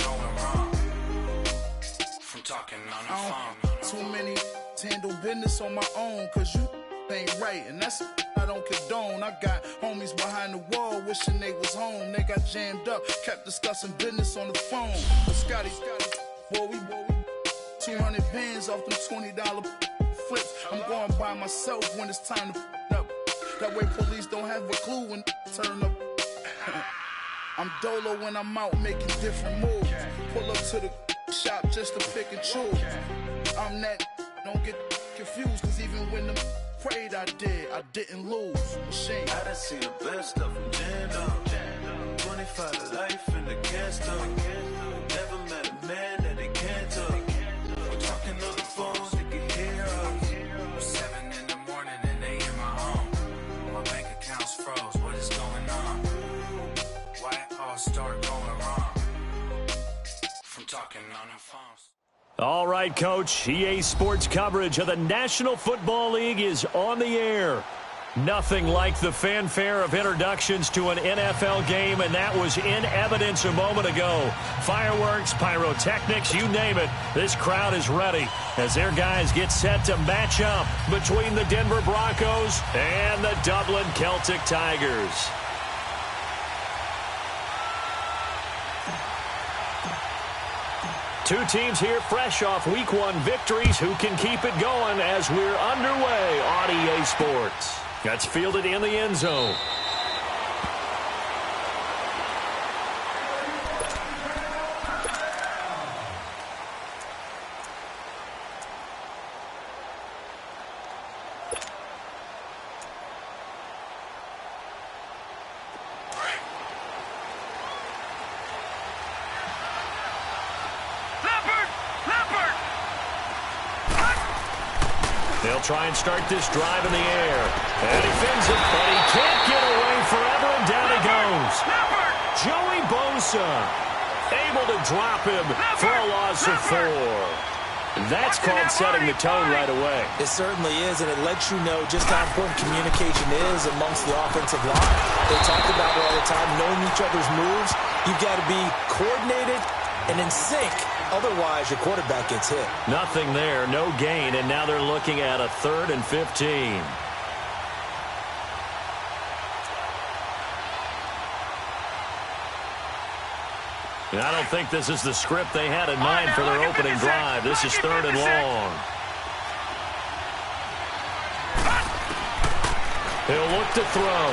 going wrong from talking on the phone. Too many handle business on my own, cause you ain't right, and that's I don't condone. I got homies behind the wall wishing they was home. They got jammed up, kept discussing business on the phone. But Scotty, boy, we 200 bands off them $20 flips. I'm going by myself when it's time to up. That way police don't have a clue when turn up. I'm dolo when I'm out making different moves. Pull up to the shop just to pick and choose. I'm that, don't get confused, cause even when them prayed I didn't lose. Machine. I done seen the best of them jammed up. 25 to life in the gas tank. Never met a man that they can't talk. We're talking on the phones, they can hear us. 7 in the morning and they in my home. My bank account's froze, what is going on? Why it all start going wrong from talking on the phones? All right, Coach. EA Sports coverage of the National Football League is on the air. Nothing like the fanfare of introductions to an NFL game, and that was in evidence a moment ago. Fireworks, pyrotechnics, you name it. This crowd is ready as their guys get set to match up between the Denver Broncos and the Dublin Celtic Tigers. Two teams here fresh off Week 1 victories. Who can keep it going as we're underway on EA Sports? That's fielded in the end zone. They'll try and start this drive in the air. And he fins it, but he can't get away forever, and down he goes. Joey Bosa able to drop him for a loss of 4. That's called setting the tone right away. It certainly is, and it lets you know just how important communication is amongst the offensive line. They talk about it all the time, knowing each other's moves. You've got to be coordinated and in sync. Otherwise, your quarterback gets hit. Nothing there, no gain, and now they're looking at a 3rd and 15. And I don't think this is the script they had in mind for their opening drive. This is 3rd and long. He'll look to throw.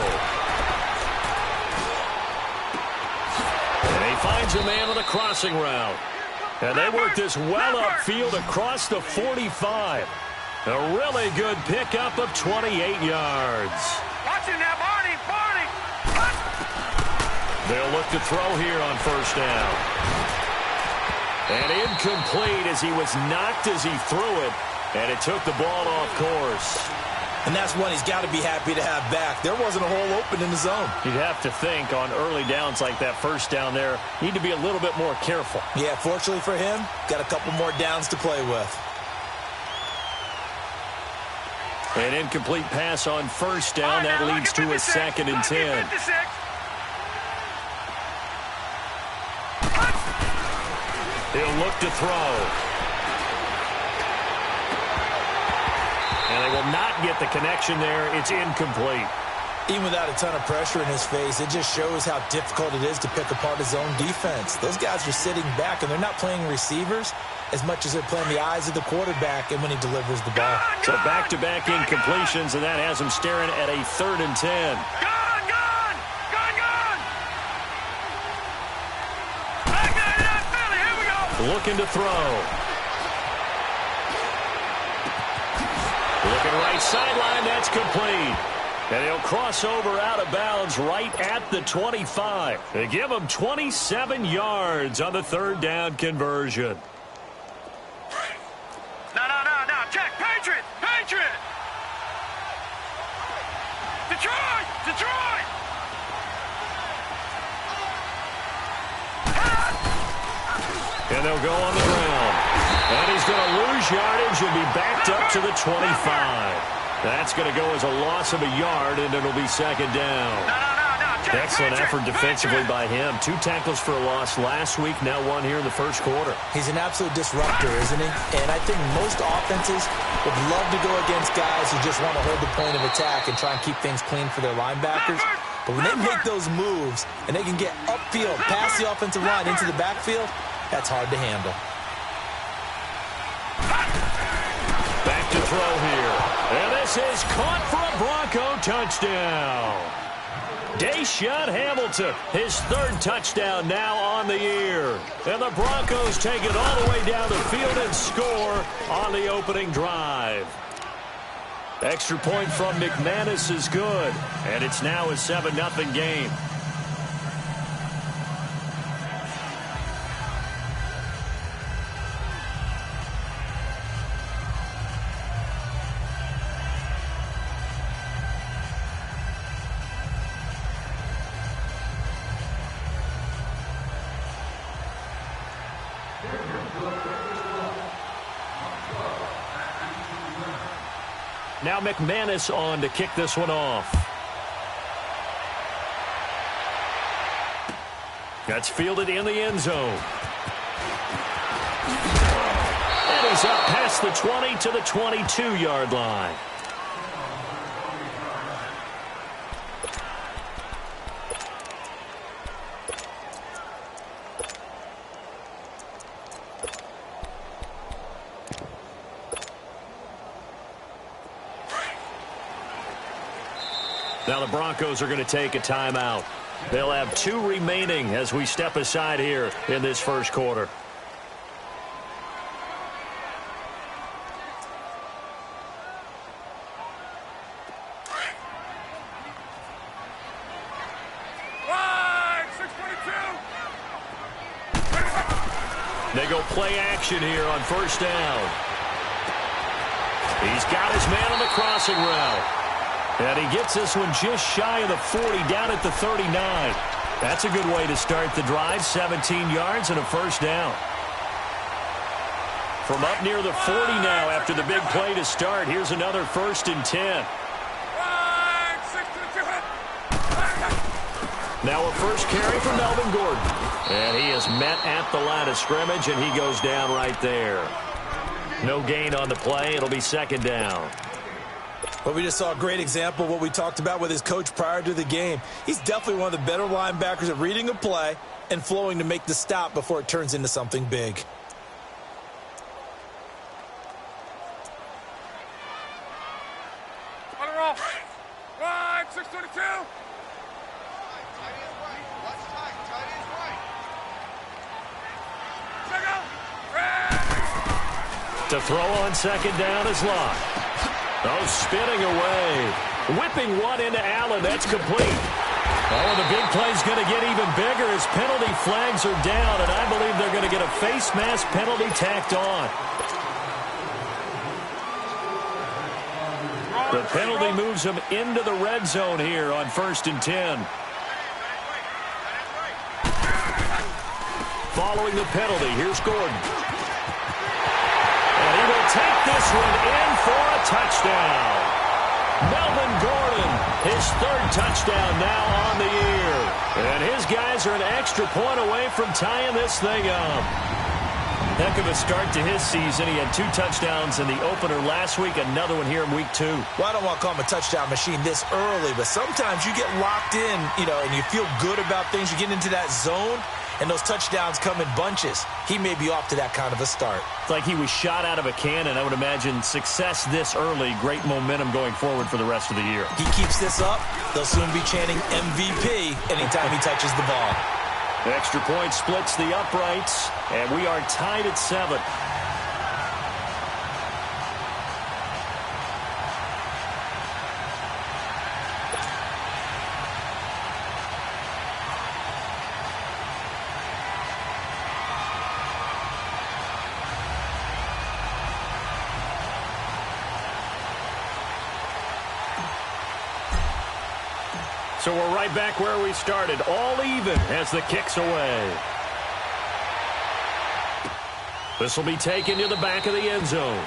And he finds a man on the crossing route. And they work this well upfield across the 45. A really good pickup of 28 yards. Watch him now, Barney. They'll look to throw here on 1st down. And incomplete as he was knocked as he threw it. And it took the ball off course. And that's one he's got to be happy to have back. There wasn't a hole open in the zone. You'd have to think on early downs like that 1st down there, need to be a little bit more careful. Yeah, fortunately for him, got a couple more downs to play with. An incomplete pass on 1st down. That leads to a 2nd and 10. He'll look to throw. And they will not get the connection there. It's incomplete. Even without a ton of pressure in his face, it just shows how difficult it is to pick apart his own defense. Those guys are sitting back, and they're not playing receivers as much as they're playing the eyes of the quarterback and when he delivers the ball. So back-to-back incompletions, and that has him staring at a 3rd and 10. Looking to throw. Looking right sideline, that's complete. And he'll cross over out of bounds right at the 25. They give him 27 yards on the 3rd down conversion. No, check, Patriot! Detroit! And they'll go on the ground. And he's going to lose yardage and be backed up to the 25. That's going to go as a loss of a yard, and it'll be 2nd down. No, Excellent effort defensively by him. 2 tackles for a loss last week, now 1 here in the first quarter. He's an absolute disruptor, isn't he? And I think most offenses would love to go against guys who just want to hold the point of attack and try and keep things clean for their linebackers. But when they make those moves and they can get upfield, past the offensive line into the backfield, that's hard to handle. Back to throw here. And this is caught for a Bronco touchdown. Deshaun Hamilton, his 3rd touchdown now on the year. And the Broncos take it all the way down the field and score on the opening drive. Extra point from McManus is good. And it's now a 7-0 game. Now McManus on to kick this one off. That's fielded in the end zone. And he's up past the 20 to the 22-yard line. Now the Broncos are going to take a timeout. They'll have 2 remaining as we step aside here in this first quarter. They go play action here on first down. He's got his man on the crossing route. And he gets this one just shy of the 40, down at the 39. That's a good way to start the drive. 17 yards and a first down. From up near the 40 now after the big play to start, here's another 1st and 10. Now a first carry from Melvin Gordon. And he is met at the line of scrimmage, and he goes down right there. No gain on the play. It'll be 2nd down. Well, we just saw a great example of what we talked about with his coach prior to the game. He's definitely one of the better linebackers at reading a play and flowing to make the stop before it turns into something big. On the roll. 622. To throw on 2nd down is Locke. Oh, spinning away. Whipping one into Allen. That's complete. Oh, and the big play's going to get even bigger as penalty flags are down, and I believe they're going to get a face mask penalty tacked on. The penalty moves him into the red zone here on 1st and 10. Following the penalty, here's Gordon. And he will take this one in for a touchdown. Melvin Gordon, his 3rd touchdown now on the year. And his guys are an extra point away from tying this thing up. Heck of a start to his season. He had 2 touchdowns in the opener last week, another one here in week 2. Well, I don't want to call him a touchdown machine this early, but sometimes you get locked in, and you feel good about things. You get into that zone, and those touchdowns come in bunches. He may be off to that kind of a start. It's like he was shot out of a cannon. I would imagine success this early, great momentum going forward for the rest of the year. He keeps this up, they'll soon be chanting MVP anytime he touches the ball. Extra point splits the uprights, and we are tied at 7. So we're right back where we started, all even as the kick's away. This will be taken to the back of the end zone.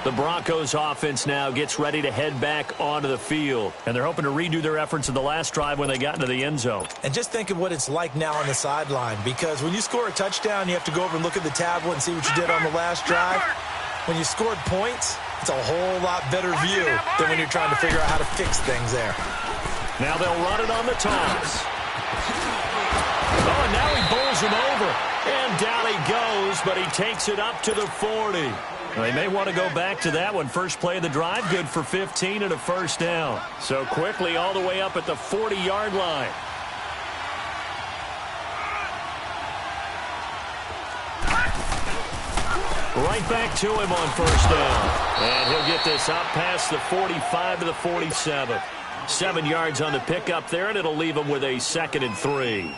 The Broncos offense now gets ready to head back onto the field. And they're hoping to redo their efforts in the last drive when they got into the end zone. And just think of what it's like now on the sideline, because when you score a touchdown, you have to go over and look at the tablet and see what you did on the last drive. When you scored points, it's a whole lot better view than when you're trying to figure out how to fix things there. Now they'll run it on the toss. Oh, and now he bowls him over. And down he goes, but he takes it up to the 40. They may want to go back to that one. First play of the drive, good for 15 and a first down. So quickly all the way up at the 40-yard line. Right back to him on first down. And he'll get this up past the 45 to the 47. 7 yards on the pickup there, and it'll leave him with a 2nd and 3.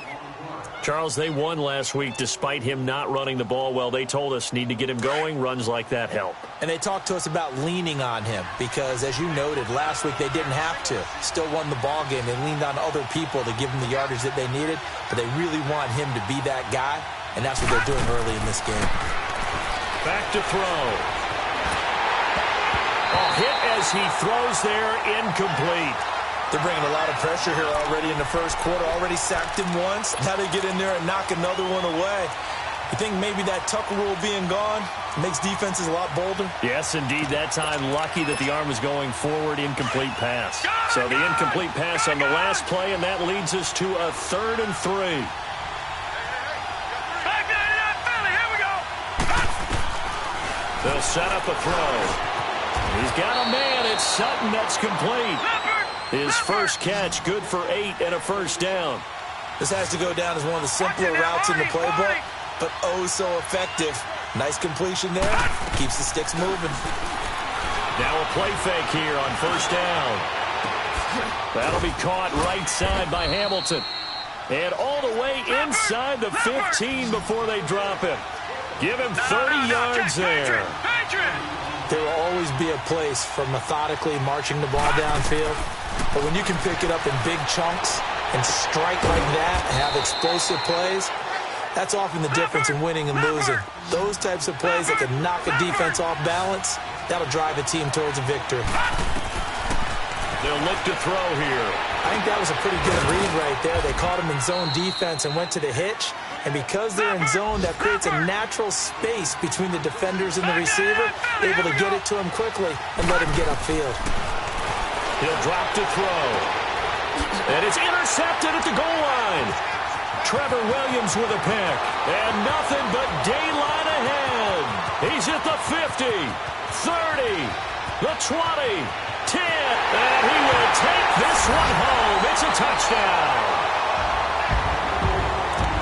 Charles, they won last week despite him not running the ball well. They told us need to get him going. Runs like that help. And they talked to us about leaning on him because, as you noted, last week they didn't have to. Still won the ball game. They leaned on other people to give them the yardage that they needed, but they really want him to be that guy, and that's what they're doing early in this game. Back to throw. Hit as he throws there, incomplete. They're bringing a lot of pressure here already in the first quarter. Already sacked him once. Now they get in there and knock another one away. You think maybe that Tucker rule being gone makes defenses a lot bolder? Yes, indeed. That time, lucky that the arm was going forward. Incomplete pass. So the incomplete pass on the last play, and that leads us to a 3rd and 3. They'll set up a throw. He's got a man. It's Sutton. That's complete. His first catch, good for 8 and a first down. This has to go down as one of the simpler routes in the playbook, but oh so effective. Nice completion there. Keeps the sticks moving. Now a play fake here on first down. That'll be caught right side by Hamilton. And all the way inside the 15 before they drop him. Give him 30 yards there. There will always be a place for methodically marching the ball downfield. But when you can pick it up in big chunks and strike like that and have explosive plays, that's often the difference in winning and losing. Those types of plays that can knock a defense off balance, that'll drive a team towards a victory. They'll look to throw here. I think that was a pretty good read right there. They caught him in zone defense and went to the hitch. And because they're in zone, that creates a natural space between the defenders and the receiver, able to get it to him quickly and let him get upfield. He'll drop to throw. And it's intercepted at the goal line. Trevor Williams with a pick. And nothing but daylight ahead. He's at the 50, 30, the 20, 10. And he will take this one home. It's a touchdown.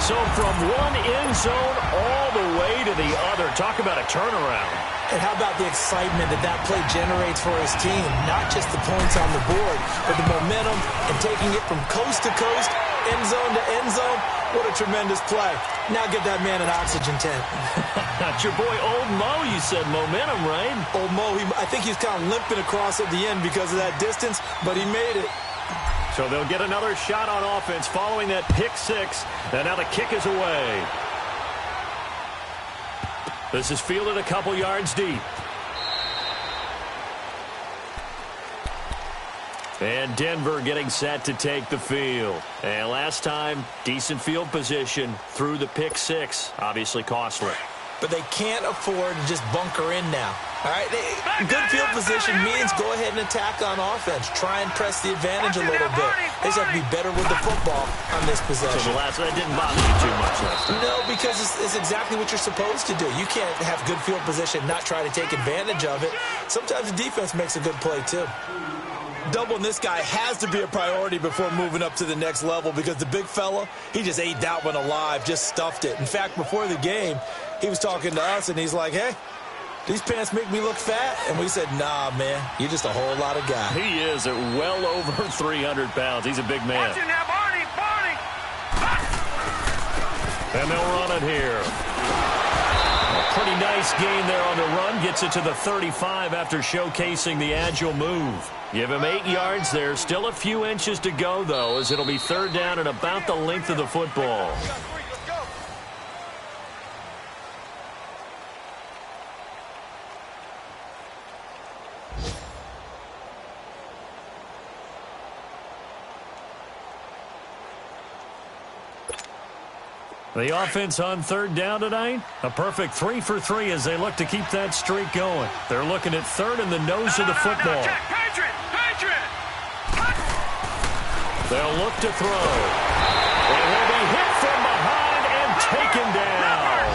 So from one end zone all the way to the other. Talk about a turnaround. And how about the excitement that that play generates for his team? Not just the points on the board, but the momentum and taking it from coast to coast, end zone to end zone. What a tremendous play. Now get that man an oxygen tent. That's your boy Old Mo, you said. Momentum, right? Old Mo, I think he's kind of limping across at the end because of that distance, but he made it. So they'll get another shot on offense following that pick 6. And now the kick is away. This is fielded a couple yards deep. And Denver getting set to take the field. And last time, decent field position through the pick 6. Obviously costly. But they can't afford to just bunker in now. All right, good field position means go ahead and attack on offense. Try and press the advantage a little bit. They just have to be better with the football on this possession. So that didn't bother you too much last time. No, because it's exactly what you're supposed to do. You can't have good field position, not try to take advantage of it. Sometimes the defense makes a good play, too. Doubling this guy has to be a priority before moving up to the next level because the big fella, he just ate that one alive, just stuffed it. In fact, before the game, he was talking to us, and he's like, hey, these pants make me look fat. And we said, nah, man, you're just a whole lot of guy. He is at well over 300 pounds. He's a big man. Watch it now, Barney. And they'll run it here. A pretty nice gain there on the run. Gets it to the 35 after showcasing the agile move. Give him 8 yards there. Still a few inches to go, though, as it'll be 3rd down and about the length of the football. The offense on third down tonight, a perfect 3 for 3 as they look to keep that streak going. They're looking at third in the nose of the football. They'll look to throw. And he'll be hit from behind and taken down.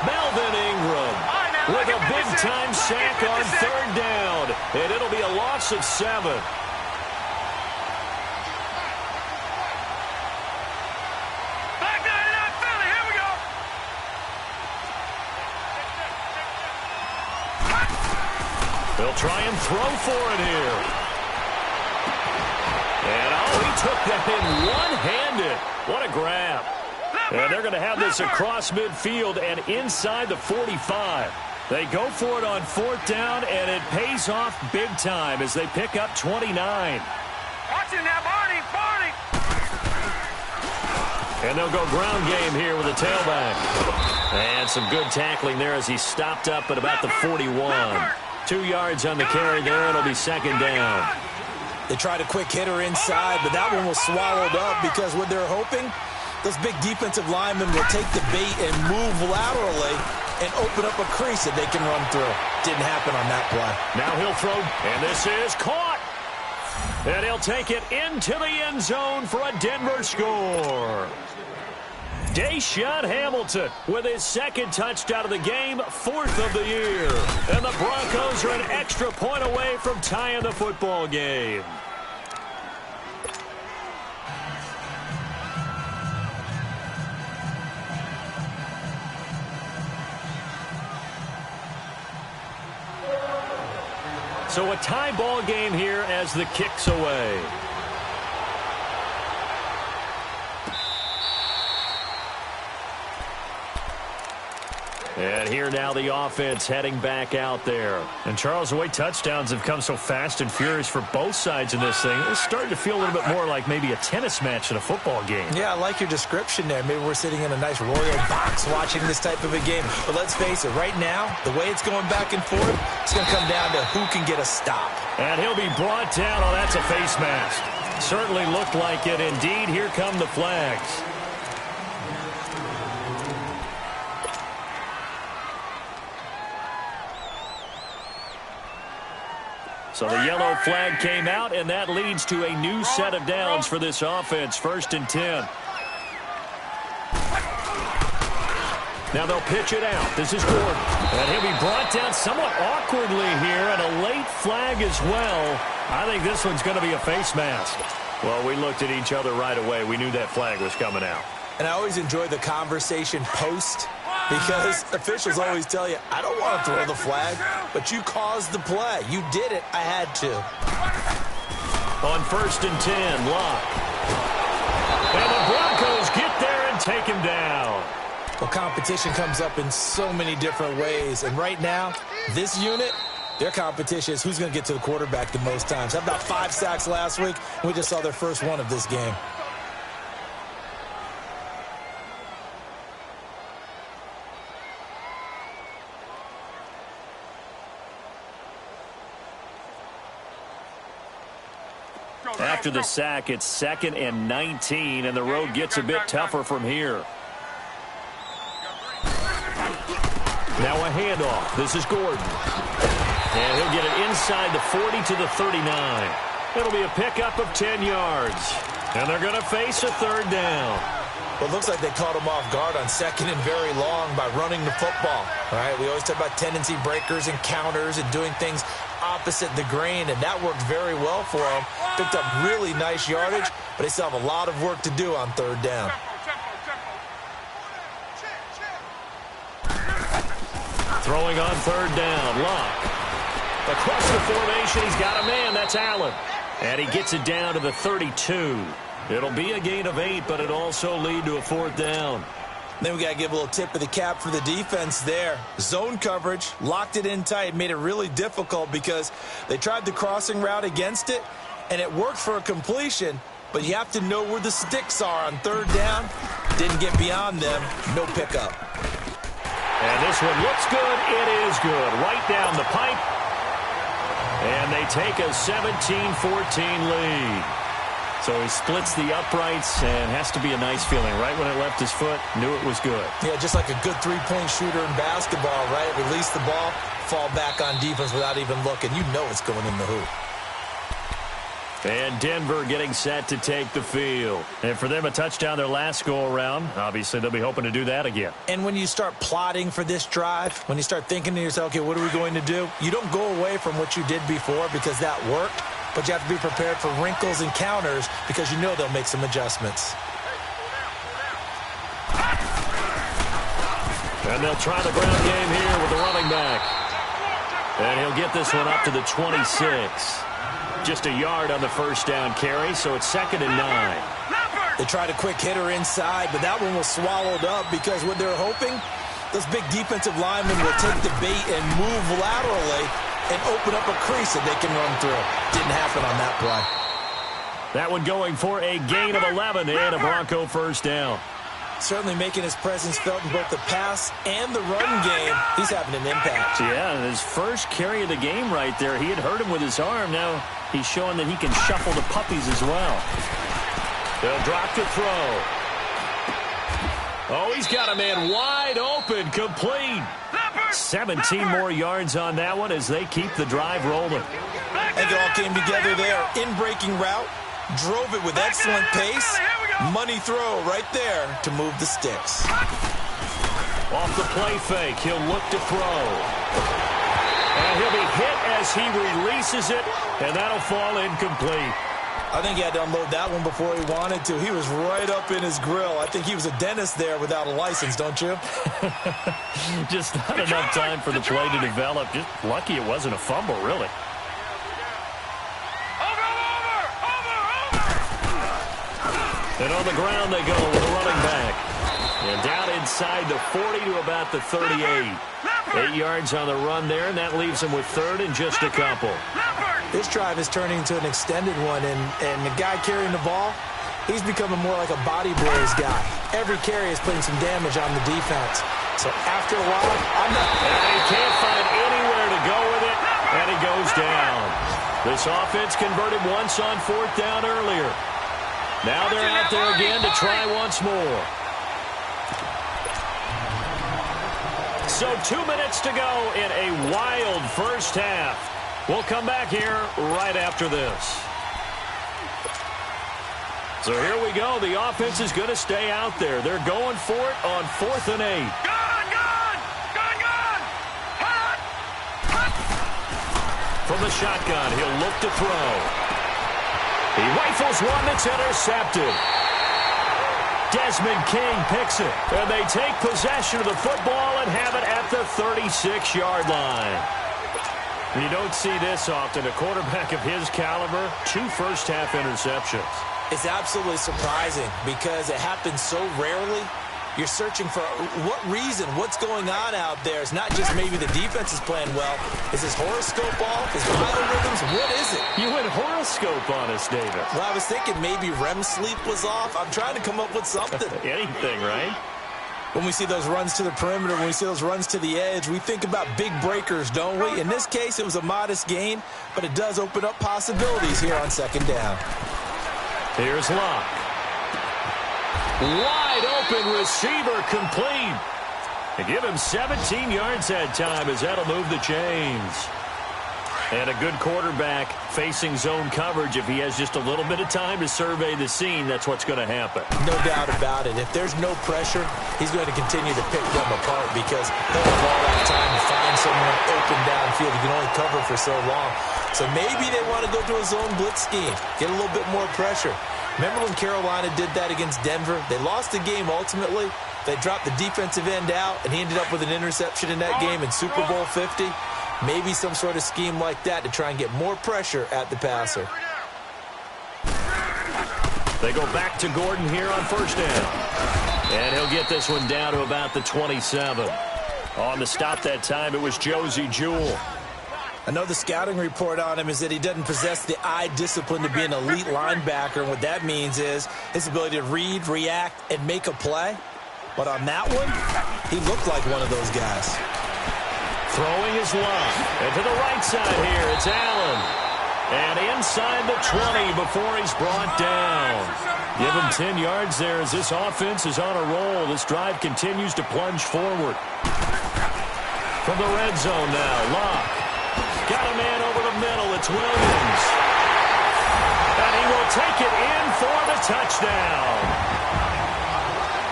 Melvin Ingram with a big-time sack on third down. And it'll be a loss of 7. They'll try and throw for it here. And he took that in one-handed. What a grab. And they're going to have this across midfield and inside the 45. They go for it on fourth down, and it pays off big time as they pick up 29. Watch it now, Barney. And they'll go ground game here with a tailback. And some good tackling there as he stopped up at about the 41. 2 yards on the carry there. It'll be second down. They tried a quick hitter inside, but that one was swallowed up because what they're hoping, those big defensive linemen will take the bait and move laterally and open up a crease that they can run through. Didn't happen on that play. Now he'll throw, and this is caught. And he'll take it into the end zone for a Denver score. Deshaun Hamilton with his second touchdown of the game, 4th of the year. And the Broncos are an extra point away from tying the football game. So a tie ball game here as the kick's away. And here now the offense heading back out there. And Charles, the way touchdowns have come so fast and furious for both sides in this thing, it's starting to feel a little bit more like maybe a tennis match in a football game. Yeah, I like your description there. Maybe we're sitting in a nice royal box watching this type of a game. But let's face it, right now, the way it's going back and forth, it's going to come down to who can get a stop. And he'll be brought down. Oh, that's a face mask. Certainly looked like it. Indeed, here come the flags. So the yellow flag came out, and that leads to a new set of downs for this offense. 1st and 10. Now they'll pitch it out. This is Gordon. And he'll be brought down somewhat awkwardly here, and a late flag as well. I think this one's going to be a face mask. Well, we looked at each other right away. We knew that flag was coming out. And I always enjoy the conversation post, because officials always tell you, I don't want to throw the flag, but you caused the play. You did it. I had to. On 1st and 10, Locke. And the Broncos get there and take him down. Well, competition comes up in so many different ways. And right now, this unit, their competition is who's going to get to the quarterback the most times. Had about 5 sacks last week, and we just saw their first one of this game. After the sack, it's 2nd and 19, and the road gets a bit tougher from here. Now a handoff. This is Gordon. And he'll get it inside the 40 to the 39. It'll be a pickup of 10 yards. And they're going to face a 3rd down. Well, it looks like they caught him off guard on 2nd and very long by running the football. All right, we always talk about tendency breakers and counters and doing things opposite the grain, and that worked very well for them. Picked up really nice yardage, but they still have a lot of work to do on 3rd down. Throwing on 3rd down, Locke. Across the formation, he's got a man. That's Allen. And he gets it down to the 32. It'll be a gain of 8, but it'll also lead to a 4th down. Then we got to give a little tip of the cap for the defense there. Zone coverage, locked it in tight, made it really difficult because they tried the crossing route against it, and it worked for a completion, but you have to know where the sticks are on 3rd down. Didn't get beyond them, no pickup. And this one looks good. It is good. Right down the pipe. And they take a 17-14 lead. So he splits the uprights and has to be a nice feeling. Right when it left his foot, knew it was good. Yeah, just like a good three-point shooter in basketball, right? Release the ball, fall back on defense without even looking. You know it's going in the hoop. And Denver getting set to take the field. And for them, a touchdown their last go-around. Obviously, they'll be hoping to do that again. And when you start plotting for this drive, when you start thinking to yourself, okay, what are we going to do? You don't go away from what you did before because that worked, but you have to be prepared for wrinkles and counters because you know they'll make some adjustments. And they'll try the ground game here with the running back. And he'll get this one up to the 26. Just a yard on the first down carry, so it's 2nd and 9. They tried a quick hitter inside, but that one was swallowed up because what they're hoping, those big defensive linemen will take the bait and move laterally and open up a crease that they can run through. Didn't happen on that play. That one going for a gain of 11 and a Bronco first down. Certainly making his presence felt in both the pass and the run game. He's having an impact. Yeah, his first carry of the game right there. He had hurt him with his arm. Now he's showing that he can shuffle the puppies as well. They'll drop to throw. Oh, he's got a man wide open, complete. 17 more yards on that one as they keep the drive rolling. I think it all came together there. In-breaking route, drove it with excellent pace. Money throw right there to move the sticks. Off the play fake, he'll look to throw. And he'll be hit as he releases it, and that'll fall incomplete. I think he had to unload that one before he wanted to. He was right up in his grill. I think he was a dentist there without a license, don't you? Just not enough time for the play to develop. Just lucky it wasn't a fumble, really. And on the ground they go with a running back. And down inside the 40 to about the 38. 8 yards on the run there, and that leaves him with 3rd and just a couple. This drive is turning into an extended one, and the guy carrying the ball, he's becoming more like a body blows guy. Every carry is putting some damage on the defense. So after a while, I'm not... And he can't find anywhere to go with it, and he goes down. This offense converted once on 4th down earlier. Now they're out there again to try once more. So 2 minutes to go in a wild first half. We'll come back here right after this. So here we go. The offense is going to stay out there. They're going for it on 4th and 8. From the shotgun, he'll look to throw. He rifles one that's intercepted. Desmond King picks it. And they take possession of the football and have it at the 36-yard line. You don't see this often. A quarterback of his caliber, 2 first-half interceptions. It's absolutely surprising because it happens so rarely. You're searching for what reason, what's going on out there. It's not just maybe the defense is playing well. Is his horoscope off? His biorhythms? What is it? You went horoscope on us, David. Well, I was thinking maybe REM sleep was off. I'm trying to come up with something. Anything, right? When we see those runs to the perimeter, when we see those runs to the edge, we think about big breakers, don't we? In this case, it was a modest gain, but it does open up possibilities here on 2nd down. Here's Locke. Wide open receiver complete. They give him 17 yards that time as that'll move the chains. And a good quarterback facing zone coverage. If he has just a little bit of time to survey the scene, that's what's going to happen. No doubt about it. If there's no pressure, he's going to continue to pick them apart because he'll have all that time to find someone open downfield. You can only cover for so long. So maybe they want to go to a zone blitz scheme, get a little bit more pressure. Remember when Carolina did that against Denver? They lost the game ultimately. They dropped the defensive end out, and he ended up with an interception in that game in Super Bowl 50. Maybe some sort of scheme like that to try and get more pressure at the passer. They go back to Gordon here on 1st down. And he'll get this one down to about the 27. On the stop that time, it was Josie Jewell. Another scouting report on him is that he doesn't possess the eye discipline to be an elite linebacker. And what that means is his ability to read, react, and make a play. But on that one, he looked like one of those guys. Throwing his line. And to the right side here, it's Allen. And inside the 20 before he's brought down. Give him 10 yards there as this offense is on a roll. This drive continues to plunge forward. From the red zone now, Locke. Got a man over the middle. It's Williams. And he will take it in for the touchdown.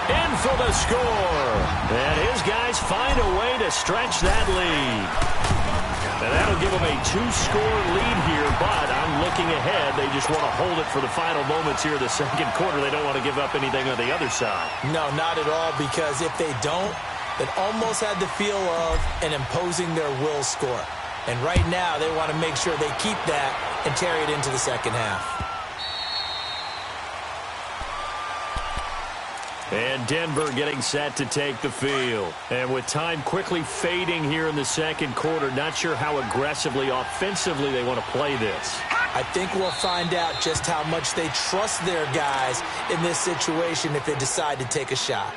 In for the score. And his guys find a way to stretch that lead. And that'll give them a 2-score lead here, but I'm looking ahead. They just want to hold it for the final moments here of the second quarter. They don't want to give up anything on the other side. No, not at all, because if they don't, it almost had the feel of an imposing their will score. And right now, they want to make sure they keep that and carry it into the second half. And Denver getting set to take the field. And with time quickly fading here in the second quarter, not sure how aggressively, offensively they want to play this. I think we'll find out just how much they trust their guys in this situation if they decide to take a shot.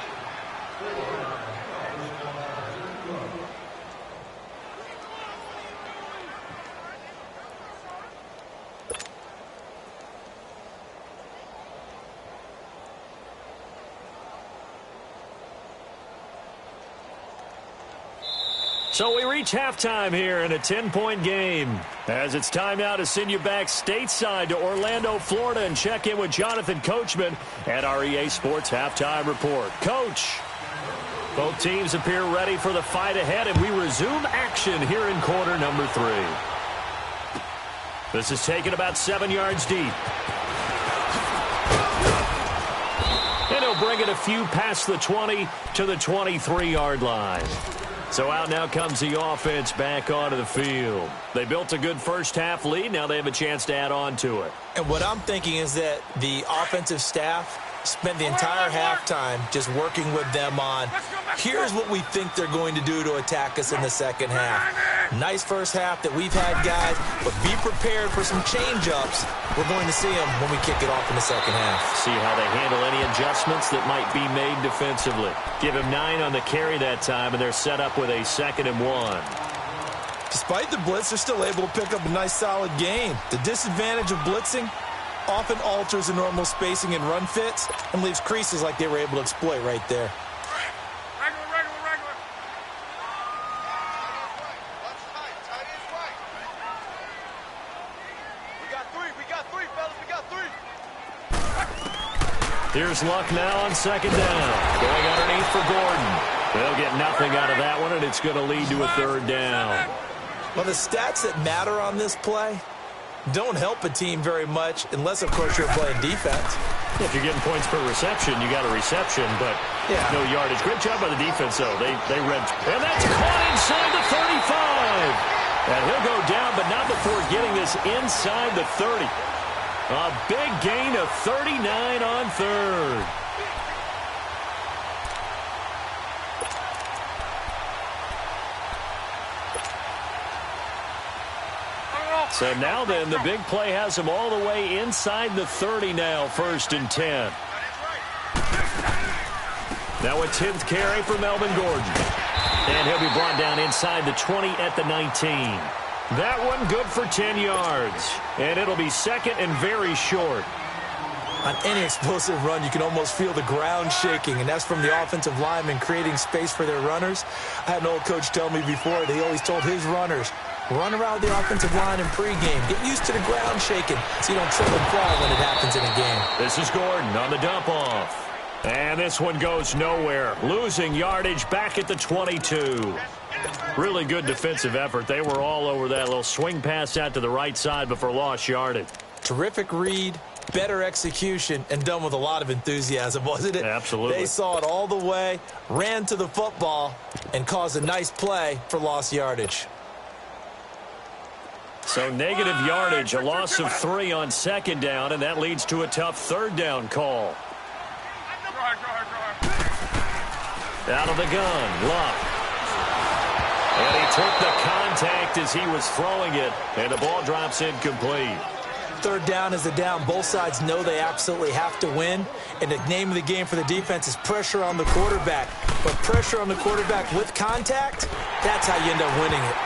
So we reach halftime here in a 10-point game. As it's time now to send you back stateside to Orlando, Florida, and check in with Jonathan Coachman at our EA Sports Halftime Report. Coach, both teams appear ready for the fight ahead, and we resume action here in quarter number 3. This is taken about 7 yards deep. And he'll bring it a few past the 20 to the 23-yard line. So out now comes the offense back onto the field. They built a good first-half lead. Now they have a chance to add on to it. And what I'm thinking is that the offensive staff spent the entire halftime just working with them on, here's what we think they're going to do to attack us in the second half. Nice first half that we've had, guys, but be prepared for some change-ups. We're going to see them when we kick it off in the second half. See how they handle any adjustments that might be made defensively. Give him 9 on the carry that time, and they're set up with a 2nd and 1. Despite the blitz, they're still able to pick up a nice, solid gain. The disadvantage of blitzing often alters the normal spacing and run fits and leaves creases like they were able to exploit right there. Here's Luck now on 2nd down. Going underneath for Gordon. They'll get nothing out of that one, and it's going to lead to a 3rd down. Well, the stats that matter on this play don't help a team very much unless, of course, you're playing defense. If you're getting points per reception, you got a reception, but no yardage. Great job by the defense, though. They read. And that's caught inside the 35. And he'll go down, but not before getting this inside the 30. A big gain of 39 on 3rd. So now then, the big play has him all the way inside the 30 now, 1st and 10. Now a 10th carry for Melvin Gordon. And he'll be brought down inside the 20 at the 19. That one good for 10 yards. And it'll be 2nd and very short. On any explosive run, you can almost feel the ground shaking, and that's from the offensive linemen creating space for their runners. I had an old coach tell me before that he always told his runners, run around the offensive line in pregame. Get used to the ground shaking so you don't trip and fall when it happens in a game. This is Gordon on the dump-off. And this one goes nowhere. Losing yardage back at the 22. Really good defensive effort. They were all over that little swing pass out to the right side before lost yardage. Terrific read, better execution, and done with a lot of enthusiasm, wasn't it? Absolutely. They saw it all the way, ran to the football, and caused a nice play for lost yardage. So negative yardage, a loss of 3 on 2nd down, and that leads to a tough 3rd down call. Out of the gun, Luck. And he took the contact as he was throwing it, and the ball drops incomplete. 3rd down is a down. Both sides know they absolutely have to win, and the name of the game for the defense is pressure on the quarterback. But pressure on the quarterback with contact, that's how you end up winning it.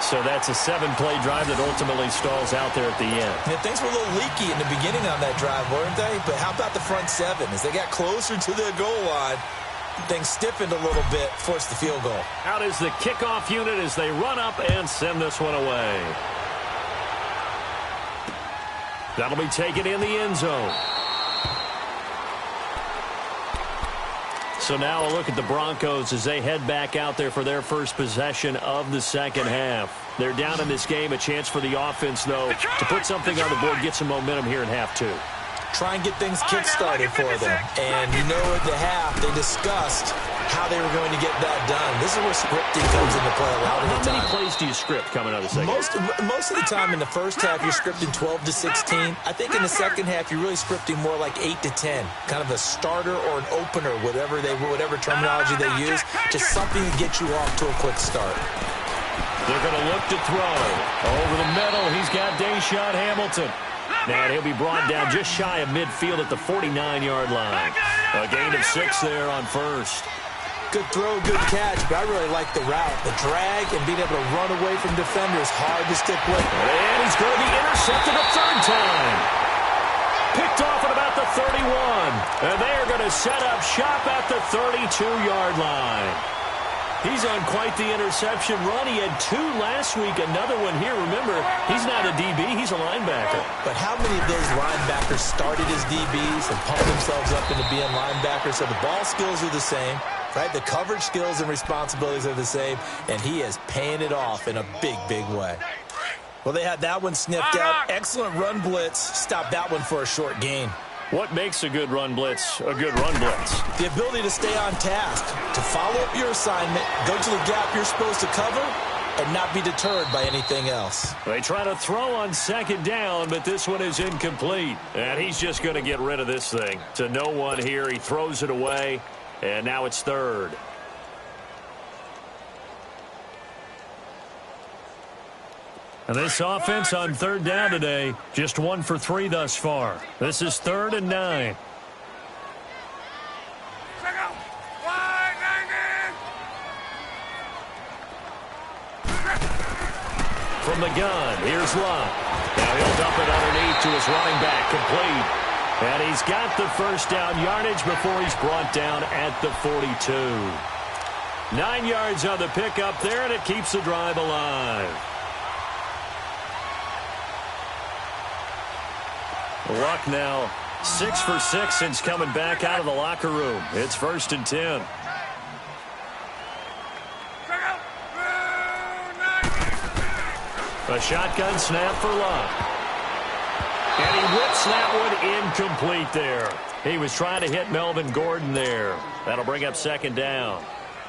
So that's a 7-play drive that ultimately stalls out there at the end. Yeah, things were a little leaky in the beginning on that drive, weren't they? But how about the front 7? As they got closer to the goal line, things stiffened a little bit, forced the field goal. Out is the kickoff unit as they run up and send this one away. That'll be taken in the end zone. So now a look at the Broncos as they head back out there for their first possession of the second half. They're down in this game. A chance for the offense, though, to put something on the board, get some momentum here in half 2. Try and get things kick-started for them. And you know at the half, they discussed how they were going to get that done. This is where scripting comes into play a lot of the time. How many plays do you script coming out of the second half? Most of the time in the first half, you're scripting 12 to 16. I think in the second half, you're really scripting more like 8 to 10. Kind of a starter or an opener, whatever terminology they use. Just something to get you off to a quick start. They're going to look to throw. Over the middle, he's got Deshaun Hamilton. And he'll be brought down just shy of midfield at the 49-yard line. A gain of 6 there on first. Good throw, good catch, but I really like the route. The drag and being able to run away from defenders, hard to stick with. And he's going to be intercepted a third time. Picked off at about the 31. And they're going to set up shop at the 32-yard line. He's on quite the interception run. He had 2 last week, another one here. Remember, he's not a DB, he's a linebacker. But how many of those linebackers started as DBs and pumped themselves up into being linebackers? So the ball skills are the same, right? The coverage skills and responsibilities are the same, and he is paying it off in a big, big way. Well, they had that one sniffed out. Excellent run blitz. Stopped that one for a short gain. What makes a good run blitz a good run blitz? The ability to stay on task, to follow up your assignment, go to the gap you're supposed to cover, and not be deterred by anything else. They try to throw on second down, but this one is incomplete. And he's just going to get rid of this thing. To no one here, he throws it away, and now it's third. And this offense on third down today, just 1 for 3 thus far. This is 3rd and 9. From the gun, here's Love. Now he'll dump it underneath to his running back, complete. And he's got the first down yardage before he's brought down at the 42. 9 yards on the pickup there, and it keeps the drive alive. Luck now 6 for 6 since coming back out of the locker room. It's 1st and 10. A shotgun snap for Luck. And he whips that one incomplete there. He was trying to hit Melvin Gordon there. That'll bring up 2nd down.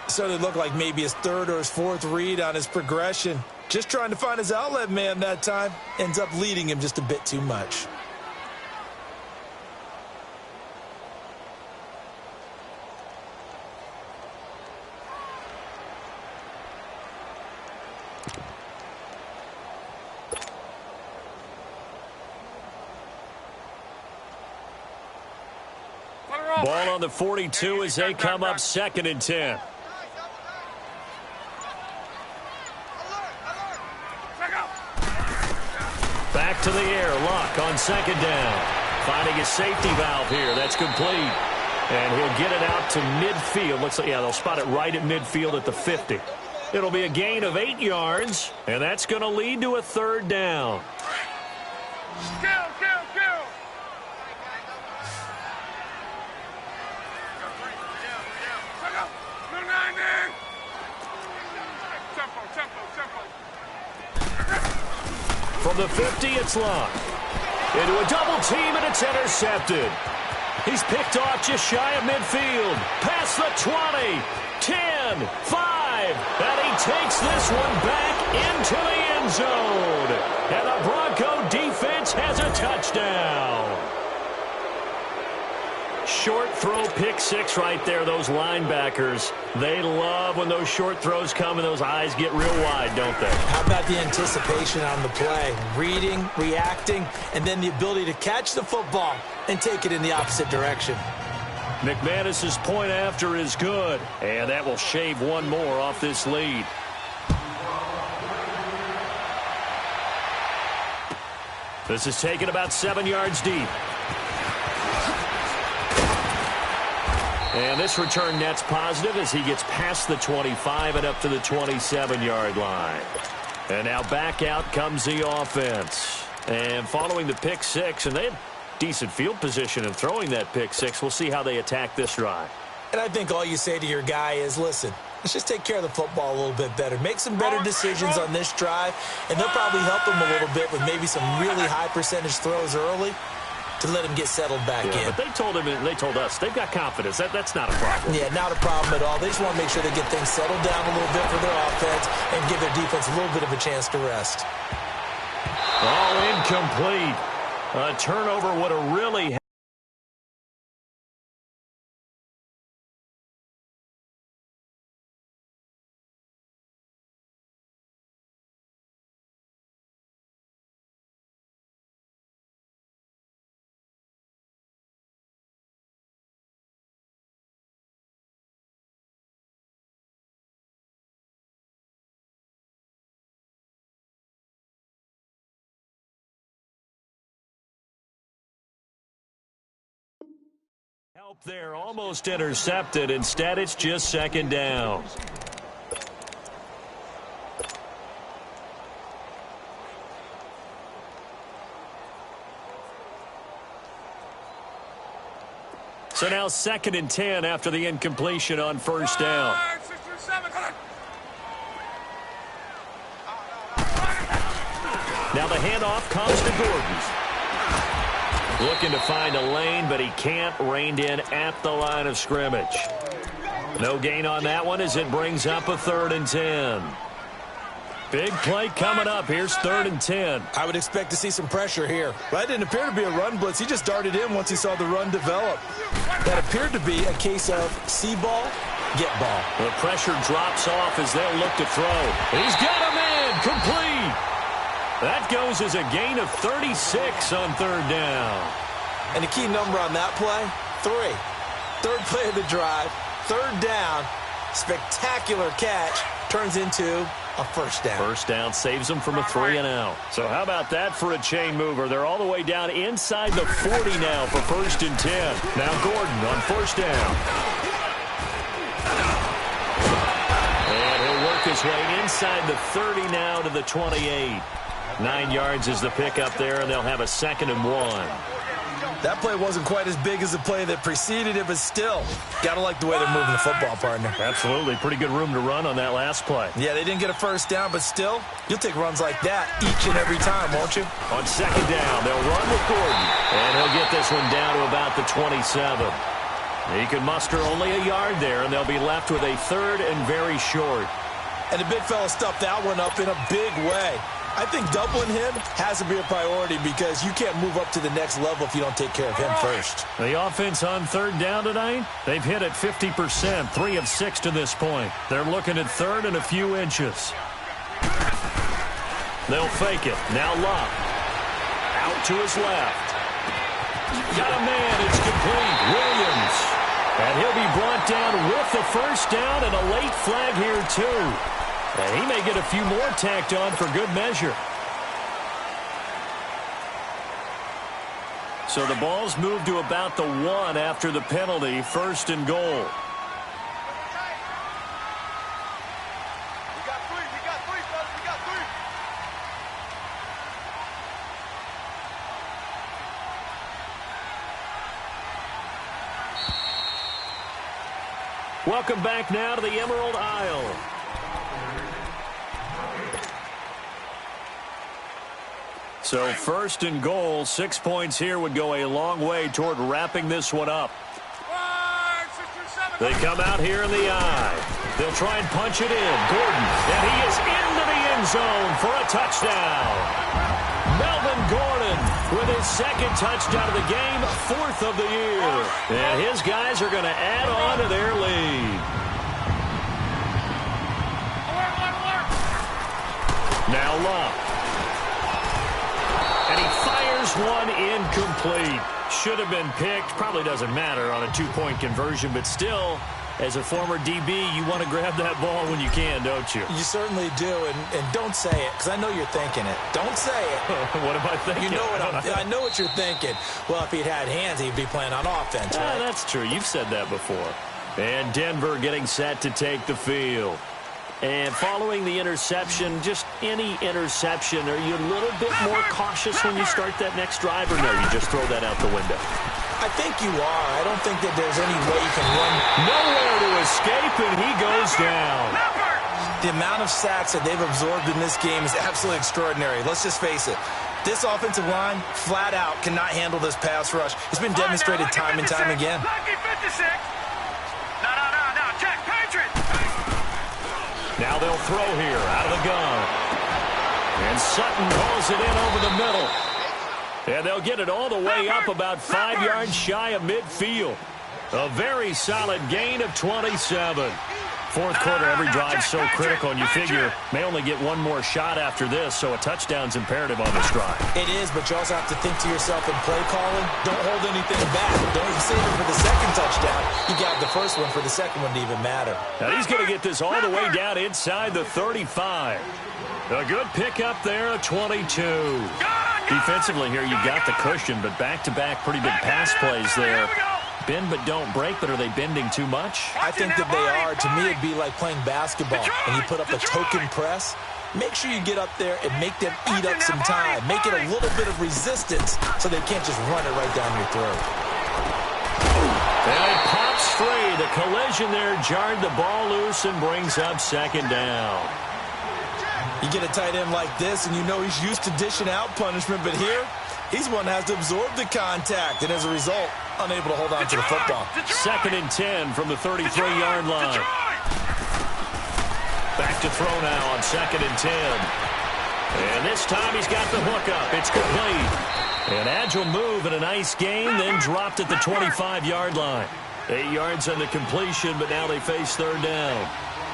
So it looked like maybe his 3rd or his 4th read on his progression. Just trying to find his outlet man that time. Ends up leading him just a bit too much. Ball on the 42 as they come up 2nd and 10. Back to the air. Luck on 2nd down. Finding a safety valve here. That's complete. And he'll get it out to midfield. Looks like, yeah, they'll spot it right at midfield at the 50. It'll be a gain of 8 yards, and that's going to lead to a 3rd down. From the 50, it's Luck. Into a double team, and it's intercepted. He's picked off just shy of midfield. Past the 20, 10, 5. And he takes this one back into the end zone. And the Bronco defense has a touchdown. Short throw, pick 6 right there. Those linebackers, they love when those short throws come and those eyes get real wide, don't they? How about the anticipation on the play? Reading, reacting, and then the ability to catch the football and take it in the opposite direction. McManus's point after is good, and that will shave one more off this lead. This is taken about 7 yards deep. And this return net's positive as he gets past the 25 and up to the 27-yard line. And now back out comes the offense. And following the pick six, and they had decent field position in throwing that pick six. We'll see how they attack this drive. And I think all you say to your guy is, listen, let's just take care of the football a little bit better. Make some better decisions on this drive, and they'll probably help him a little bit with maybe some really high percentage throws early to let him get settled back in. But they told him, and they told us, they've got confidence. That's not a problem. Yeah, not a problem at all. They just want to make sure they get things settled down a little bit for their offense and give their defense a little bit of a chance to rest. All incomplete. A turnover would have really... Help there, almost intercepted. Instead, it's just second down. So now 2nd and 10 after the incompletion on first down. Now the handoff comes to Gordon. Looking to find a lane, but he can't. Reined in at the line of scrimmage. No gain on that one as it brings up a 3rd and 10. Big play coming up. Here's 3rd and 10. I would expect to see some pressure here. That didn't appear to be a run blitz. He just darted in once he saw the run develop. That appeared to be a case of see ball, get ball. The pressure drops off as they'll look to throw. He's got a man. Complete. That goes as a gain of 36 on 3rd down. And the key number on that play, 3. 3rd play of the drive, 3rd down, spectacular catch, turns into a first down. First down saves them from a 3 and out. So how about that for a chain mover? They're all the way down inside the 40 now for 1st and 10. Now Gordon on 1st down. And he'll work his way inside the 30 now to the 28. 9 yards is the pickup there, and they'll have a 2nd and 1. That play wasn't quite as big as the play that preceded it, but still, got to like the way they're moving the football, partner. Absolutely. Pretty good room to run on that last play. Yeah, they didn't get a first down, but still, you'll take runs like that each and every time, won't you? On 2nd down, they'll run with Gordon, and he'll get this one down to about the 27. He can muster only a yard there, and they'll be left with a 3rd and very short. And the big fella stuffed that one up in a big way. I think doubling him has to be a priority because you can't move up to the next level if you don't take care of him first. The offense on 3rd down tonight, they've hit at 50%, 3 of 6 to this point. They're looking at 3rd and a few inches. They'll fake it. Now Love. Out to his left. Got a man. It's complete. Williams. And he'll be brought down with the first down and a late flag here too. And he may get a few more tacked on for good measure. So the ball's moved to about the 1 after the penalty, 1st and goal. We got 3, fellas, we got 3. Welcome back now to the Emerald Isle. So 1st and goal, 6 points here would go a long way toward wrapping this one up. They come out here in the eye. They'll try and punch it in. Gordon, and he is into the end zone for a touchdown. Melvin Gordon with his 2nd touchdown of the game, 4th of the year. And his guys are going to add on to their lead. Now Love. And he fires one incomplete. Should have been picked. Probably doesn't matter on a 2-point conversion, but still, as a former DB, you want to grab that ball when you can, don't you? You certainly do, and don't say it, because I know you're thinking it. Don't say it. What am I thinking? You know I know what you're thinking. Well, if he'd had hands, he'd be playing on offense, right? That's true. You've said that before. And Denver getting set to take the field. And following the interception, just any interception, are you a little bit more cautious when you start that next drive, or no, you just throw that out the window? I think you are. I don't think that there's any way you can run. Nowhere to escape, and he goes down. The amount of sacks that they've absorbed in this game is absolutely extraordinary. Let's just face it. This offensive line, flat out, cannot handle this pass rush. It's been demonstrated time and time again. Lucky 56. No. Check, Patriots. Now they'll throw here out of the gun. And Sutton calls it in over the middle. And they'll get it all the way up about 5 yards shy of midfield. A very solid gain of 27. Fourth quarter, every drive so critical, and you figure may only get one more shot after this, so a touchdown's imperative on this drive. It is, but you also have to think to yourself in play calling, don't hold anything back. Don't even save it for the second touchdown. You got the first one for the second one to even matter. Now he's going to get this all the way down inside the 35. A good pickup there, a 22. Defensively here, you've got the cushion, but back-to-back pretty big pass plays there. Bend but don't break, but are they bending too much? I think that they are. To me, it'd be like playing basketball, and you put up a token press. Make sure you get up there and make them eat up some time. Make it a little bit of resistance so they can't just run it right down your throat. And it pops free. The collision there jarred the ball loose and brings up second down. You get a tight end like this, and you know he's used to dishing out punishment, but here, he's one that has to absorb the contact, and as a result, unable to hold on to the football. Second and 10 from the 33-yard line. Back to throw now on second and 10. And this time he's got the hook up. It's complete. An agile move and a nice gain, then dropped at the 25-yard line. 8 yards on the completion, but now they face third down.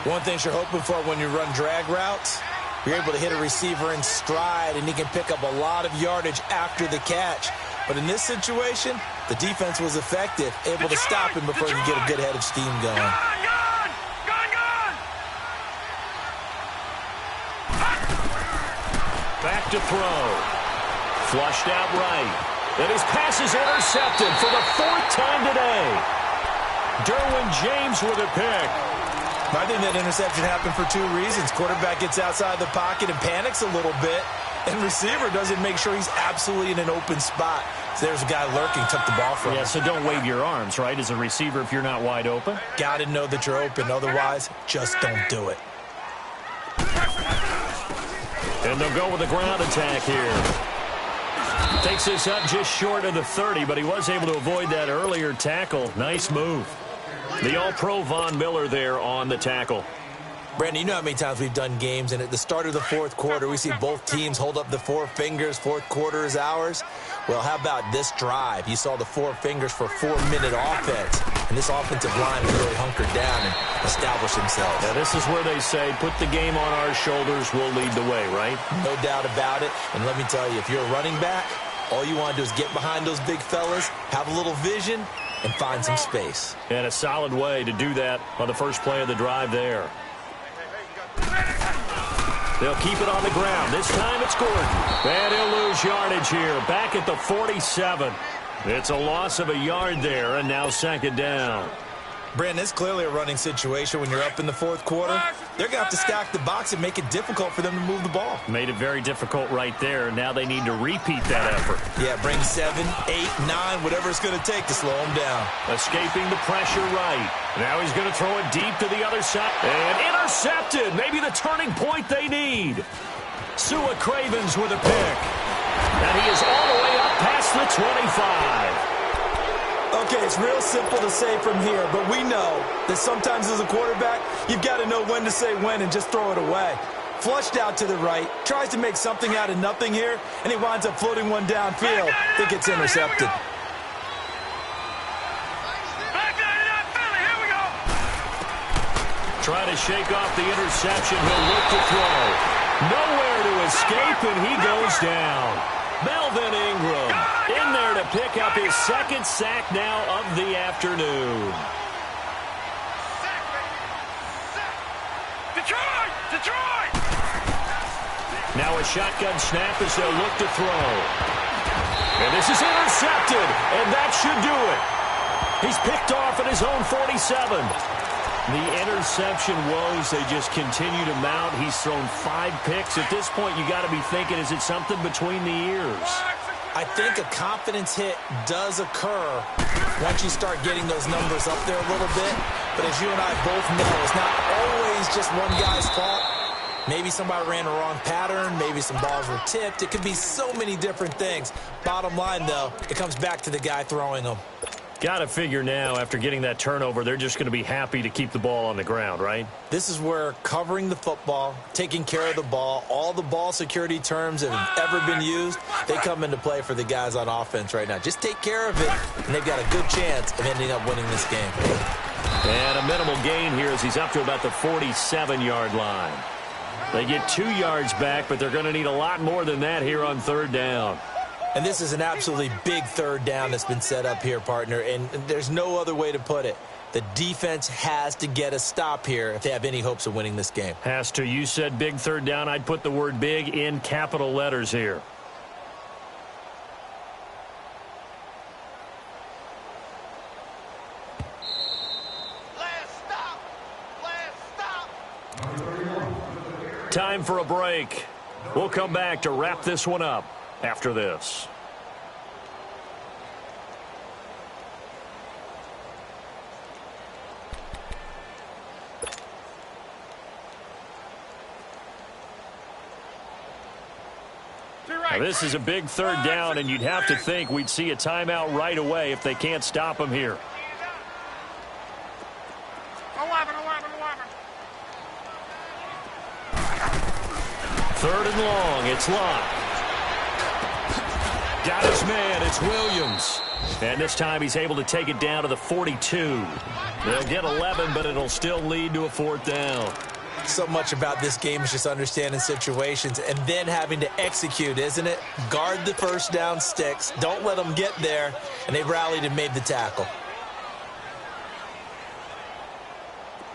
One thing you're hoping for when you run drag routes, you're able to hit a receiver in stride, and he can pick up a lot of yardage after the catch. But in this situation, the defense was effective, able to stop him before he could get a good head of steam going. Back to throw. Flushed out right. And his pass is intercepted for the fourth time today. Derwin James with a pick. I think that interception happened for two reasons. Quarterback gets outside the pocket and panics a little bit, and receiver doesn't make sure he's absolutely in an open spot. So there's a guy lurking, took the ball from him. Yeah, so don't wave your arms, right, as a receiver if you're not wide open? Got to know that you're open. Otherwise, just don't do it. And they'll go with a ground attack here. Takes this up just short of the 30, but he was able to avoid that earlier tackle. Nice move. The All-Pro Von Miller there on the tackle. Brandon, you know how many times we've done games, and at the start of the fourth quarter, we see both teams hold up the four fingers, fourth quarter is ours. Well, how about this drive? You saw the four fingers for 4-minute offense, and this offensive line really hunkered down and established themselves. Now, this is where they say, put the game on our shoulders, we'll lead the way, right? No doubt about it, and let me tell you, if you're a running back, all you want to do is get behind those big fellas, have a little vision, and find some space. And a solid way to do that on the first play of the drive there. They'll keep it on the ground. This time it's Gordon. And he'll lose yardage here. Back at the 47. It's a loss of a yard there, and now second down. Brandon, it's clearly a running situation when you're up in the fourth quarter. They're going to have to stack the box and make it difficult for them to move the ball. Made it very difficult right there. Now they need to repeat that effort. Yeah, bring 7, 8, 9, whatever it's going to take to slow them down. Escaping the pressure right. Now he's going to throw it deep to the other side. And intercepted. Maybe the turning point they need. Sua Cravens with a pick. And he is all the way up past the 25. Okay, it's real simple to say from here, but we know that sometimes as a quarterback, you've got to know when to say when and just throw it away. Flushed out to the right, tries to make something out of nothing here, and he winds up floating one downfield. I think it's intercepted. Trying to shake off the interception. He'll look to throw. Nowhere to escape, and he goes down. Melvin Ingram in there to pick up his second sack now of the afternoon. Now a shotgun snap as they'll look to throw. And this is intercepted, and that should do it. He's picked off at his own 47. The interception woes, they just continue to mount. He's thrown 5 picks. At this point, you got to be thinking, is it something between the ears? I think a confidence hit does occur once you start getting those numbers up there a little bit. But as you and I both know, it's not always just one guy's fault. Maybe somebody ran a wrong pattern. Maybe some balls were tipped. It could be so many different things. Bottom line, though, it comes back to the guy throwing them. Got to figure now, after getting that turnover, they're just going to be happy to keep the ball on the ground, right? This is where covering the football, taking care of the ball, all the ball security terms that have ever been used, they come into play for the guys on offense right now. Just take care of it, and they've got a good chance of ending up winning this game. And a minimal gain here as he's up to about the 47-yard line. They get 2 yards back, but they're going to need a lot more than that here on 3rd down. And this is an absolutely big 3rd down that's been set up here, partner, and there's no other way to put it. The defense has to get a stop here if they have any hopes of winning this game. Has to. You said big 3rd down. I'd put the word big in capital letters here. Time for a break. We'll come back to wrap this one up after this. Now, this is a big 3rd down, and you'd have to think we'd see a timeout right away if they can't stop him here. 11. 3rd and long. It's locked. Got his man. It's Williams. And this time he's able to take it down to the 42. They'll get 11, but it'll still lead to a 4th down. So much about this game is just understanding situations and then having to execute, isn't it? Guard the 1st down sticks. Don't let them get there. And they've rallied and made the tackle.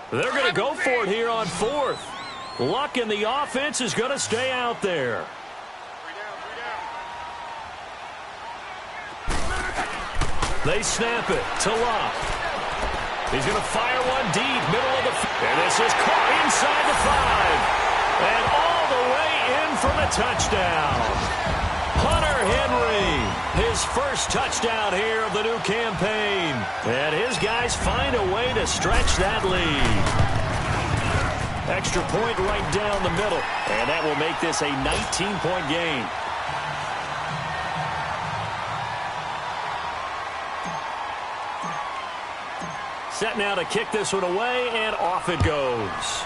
They're going to go for it here on 4th. Luck in the offense is going to stay out there. They snap it to Luck. He's going to fire one deep, middle of the field. And this is caught inside the 5. And all the way in for the touchdown. Hunter Henry, his first touchdown here of the new campaign. And his guys find a way to stretch that lead. Extra point right down the middle. And that will make this a 19-point game. Set now to kick this one away, and off it goes.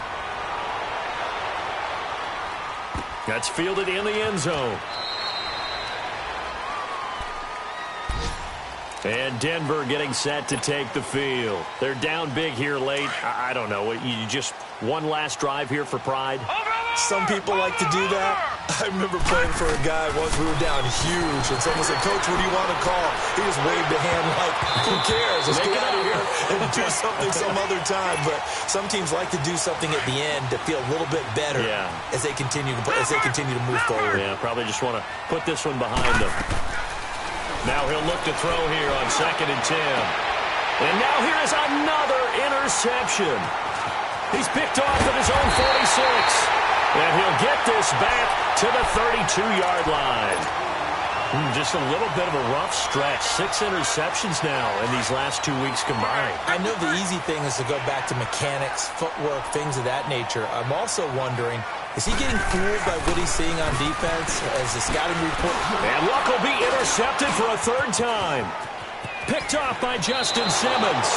That's fielded in the end zone. And Denver getting set to take the field. They're down big here late. I don't know. You just one last drive here for pride? Some people like to do that. I remember playing for a guy once. We were down huge, and someone said, "Coach, what do you want to call?" He just waved a hand like, "Who cares? Let's get out of here and do something some other time." But some teams like to do something at the end to feel a little bit better as they continue to move forward. Yeah, probably just want to put this one behind them. Now he'll look to throw here on 2nd and 10. And now here is another interception. He's picked off at his own 46. And he'll get this back to the 32-yard line. Just a little bit of a rough stretch. 6 interceptions now in these last 2 weeks combined. I know the easy thing is to go back to mechanics, footwork, things of that nature. I'm also wondering, is he getting fooled by what he's seeing on defense as the scouting report? And Luck will be intercepted for a 3rd time. Picked off by Justin Simmons.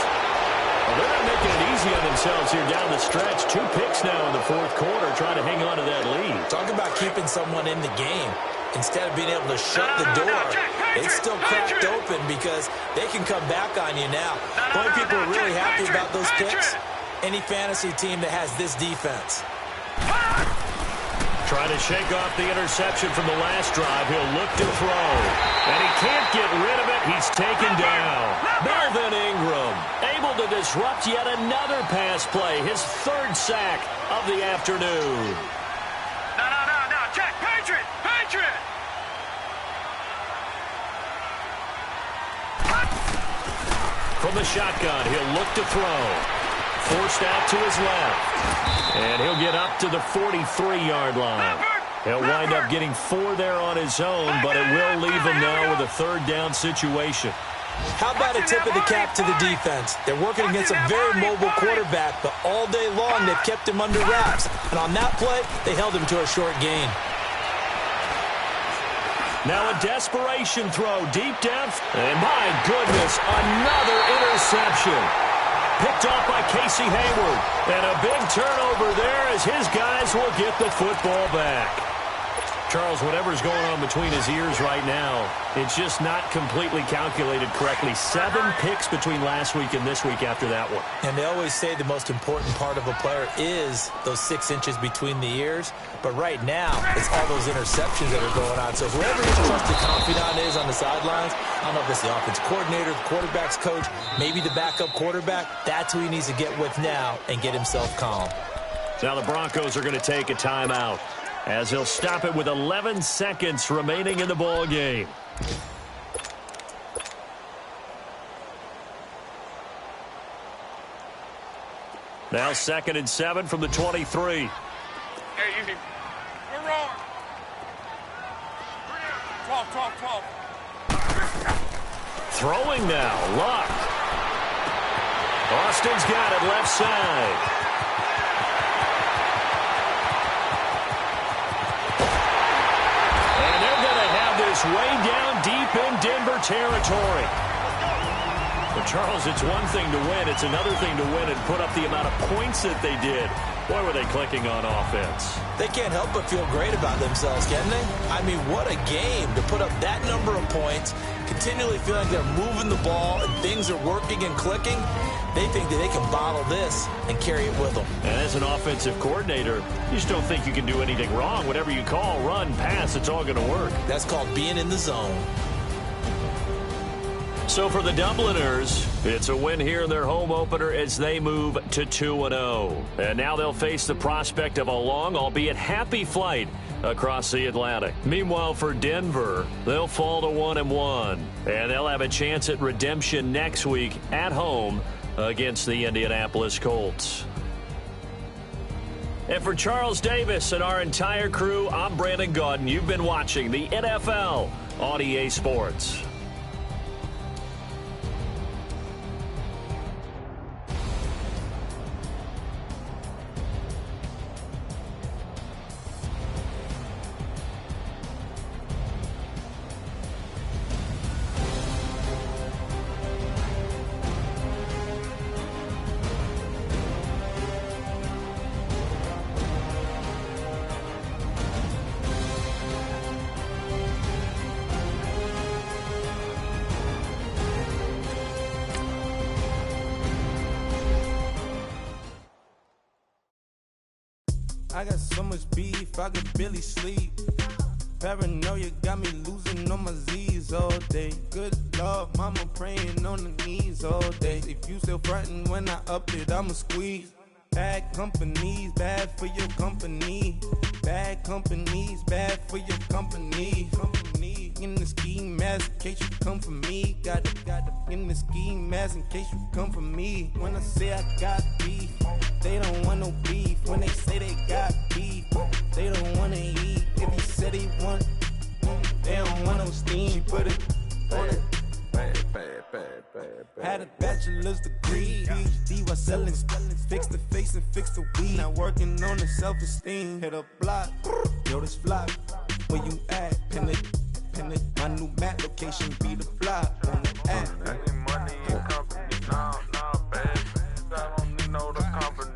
Well, they're not making it easy on themselves here down the stretch. 2 picks now in the 4th quarter, trying to hang on to that lead. Talk about keeping someone in the game. Instead of being able to shut the door, it's still cracked open because they can come back on you now. The only people who are really happy about those picks, any fantasy team that has this defense. Trying to shake off the interception from the last drive. He'll look to throw. And he can't get rid of it. He's taken down. Melvin Ingram able to disrupt yet another pass play. His 3rd sack of the afternoon. No. Check. from the shotgun. He'll look to throw. Forced out to his left. And he'll get up to the 43-yard line. He'll wind up getting 4 there on his own, but it will leave him now with a third down situation. How about a tip of the cap to the defense? They're working against a very mobile quarterback, but all day long they've kept him under wraps. And on that play, they held him to a short gain. Now a desperation throw deep down. And my goodness, another interception. Picked off by Casey Hayward. And a big turnover there as his guys will get the football back. Charles, whatever's going on between his ears right now, it's just not completely calculated correctly. 7 picks between last week and this week after that one. And they always say the most important part of a player is those 6 inches between the ears. But right now, it's all those interceptions that are going on. So whoever his trusted confidant is on the sidelines, I don't know if it's the offense coordinator, the quarterback's coach, maybe the backup quarterback, that's who he needs to get with now and get himself calm. Now the Broncos are going to take a timeout, as he'll stop it with 11 seconds remaining in the ball game. Now 2nd and 7 from the 23. Hey, easy. We're wrong. 12. Throwing now, Luck. Austin's got it left side. Way down deep in Denver territory. But Charles, it's one thing to win. It's another thing to win and put up the amount of points that they did. Boy, were they clicking on offense. They can't help but feel great about themselves, can they? I mean, what a game to put up that number of points, continually feel like they're moving the ball and things are working and clicking. They think that they can bottle this and carry it with them. And as an offensive coordinator, you just don't think you can do anything wrong. Whatever you call, run, pass, it's all going to work. That's called being in the zone. So for the Dubliners, it's a win here in their home opener as they move to 2-0. And now they'll face the prospect of a long, albeit happy flight across the Atlantic. Meanwhile, for Denver, they'll fall to 1-1. And they'll have a chance at redemption next week at home against the Indianapolis Colts. And for Charles Davis and our entire crew, I'm Brandon Gaudin. You've been watching the NFL on EA Sports. I got so much beef, I could barely sleep. Paranoia got me losing on my Z's all day. Good Lord, mama praying on the knees all day. If you still frontin' when I up it, I'ma squeeze. Bad companies, bad for your company. Bad companies, bad for your company. In the ski mask in case you come for me. Got it in the ski mask in case you come for me. When I say I got beef, they don't want no beef. When they say they got beef, they don't wanna eat. If he said he want, they don't want no steam. She put it on it. Had a bachelor's degree, PhD while selling. Fix the face and fix the weed. Now working on the self-esteem. Hit a block, yo this flop. Where you at? Pin it. My new map location be the flop on the app. I need money in company, nah, bad. I don't need no the company.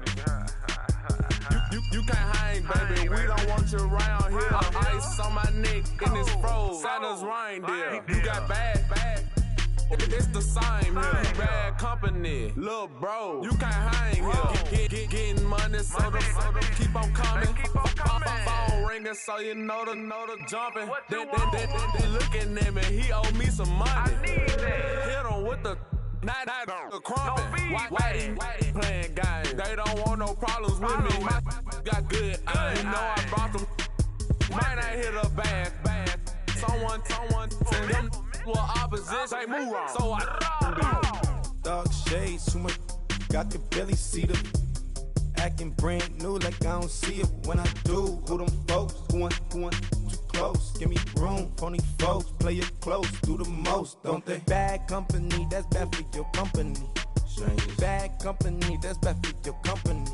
You can't hang, baby. We don't want you around here. Ice on my neck in this froze. Santa's reindeer. You got bad. It's the same here. Bad company, little bro. You can't hang here. Getting money, so the keep on coming. Phone ringing, so you know the jumping. They looking at me. He owe me some money. I need that. Hit him with the the crumping. Why they playing games? They don't want no problems with me. Got good. You know I brought them. Might not hit a bad. Someone send them. Well, opposition, they move wrong. So I dark shades, too much, I could barely see them. Acting brand new like I don't see it when I do. Who them folks? Who want too close? Give me room, phony folks. Play it close, do the most, don't they? Bad company, that's bad for your company. Strangers. Bad company, that's bad for your company.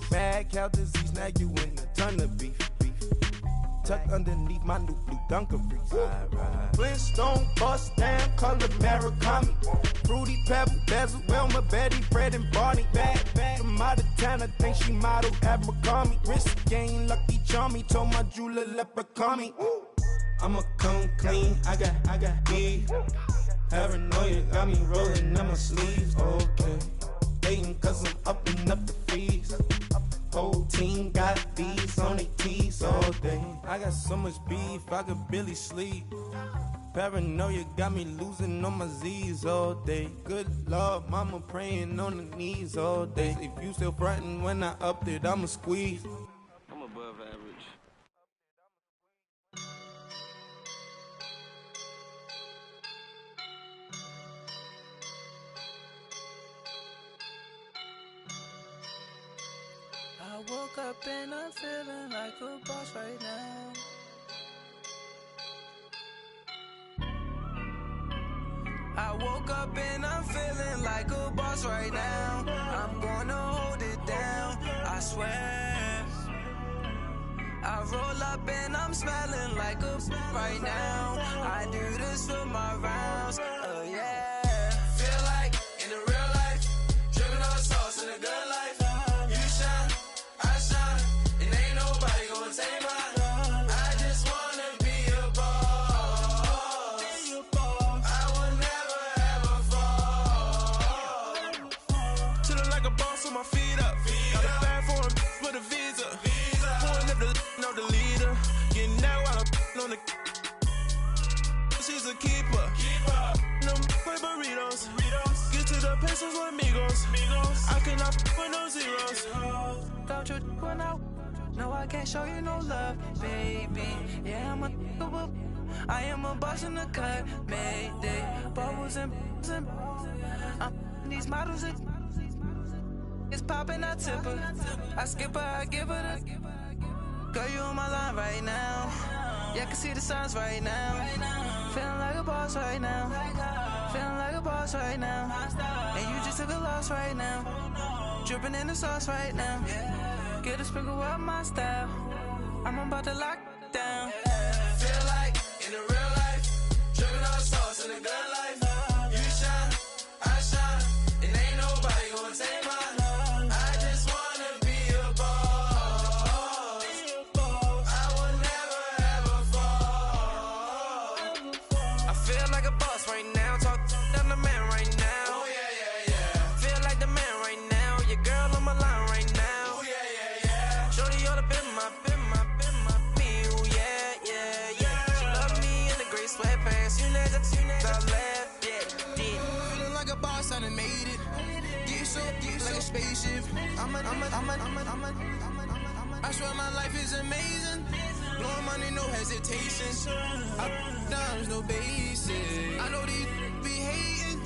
Bad cow disease, now you in a ton of beef. Tucked underneath my new blue Dunkaroos. Flintstone bust down, color Murakami. Fruity Pebble, Bezel, Wilma, Betty, Fred, and Barney. Bad from out of town, I think she modeled at McCarmy. Wrist game, Lucky Charmy, told my jeweler leprechaun. I'ma come clean, I got beef. Paranoia got me rolling on my sleeves. Okay, hating cause I'm upping up the fees. Whole team got these on their tees all day. I got so much beef, I could barely sleep. Paranoia got me losing on my Z's all day. Good Lord, mama praying on the knees all day. If you still frontin' when I upped it, I'ma squeeze. I'm above average. I woke up and I'm feeling like a boss right now. I woke up and I'm feeling like a boss right now. I'm gonna hold it down, I swear. I roll up and I'm smelling like a right now. I do this for my rounds, oh yeah. Feel like in the real life, dripping on sauce in the good life. You shine, I shine, and ain't nobody gonna take mine. I just wanna be a boss. I will never ever fall. Chillin' like a boss with my feet up. Got a bag for him with a visa. Pulling up the leader. Getting that while I'm on the. She's a keeper. No play burritos. Get to the pesos with amigos. I cannot with no zeros. Don't you run out? No, I can't show you no love, baby. Yeah, I am a boss in the cut, Mayday. Bubbles and these models are. It's poppin', I tip her. I skip her, I give her the. Girl, you on my line right now. Yeah, I can see the signs right now. Feeling like a boss right now. Feeling like a boss right now. And you just took a loss right now. Dripping in the sauce right now. Get a sprinkle up my style. I'm about to lock down. Feel like in the real life, dripping on sauce in the good life. You shine, I shine, and ain't nobody gonna take mine. I just wanna be a boss. I will never ever fall. I feel like a boss right now. Talk down the man right now. Oh yeah. Feel like the man right now. Your girl on my line right now. Oh yeah. Shorty oughta been my me. Oh yeah. She love me in the gray sweatpants. You never left, yeah. Feeling like a boss, I done made it. Get so like a spaceship. I swear my life is amazing. Blowing money, no hesitation. Up, downs, no basic. I know these be hating,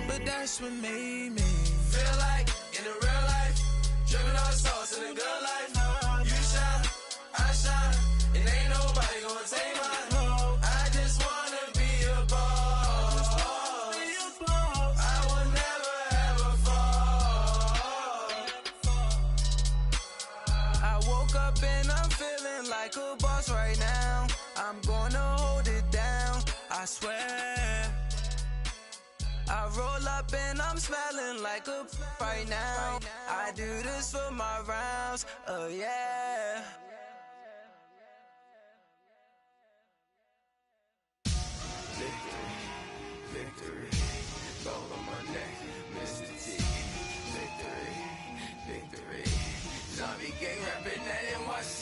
but that's what made me. Feel like in the real life, dripping on sauce in the good life. You shine, I shine, and ain't nobody gonna take mine. I just wanna be a boss. I will never ever fall. I woke up and I'm feeling like a boss right now. I'm gonna hold it down, I swear. I roll up and I'm smelling like a right now. I do this for my rounds, oh yeah. Victory, gold on my neck, Mr. T. Victory, zombie gang rapping that NYC.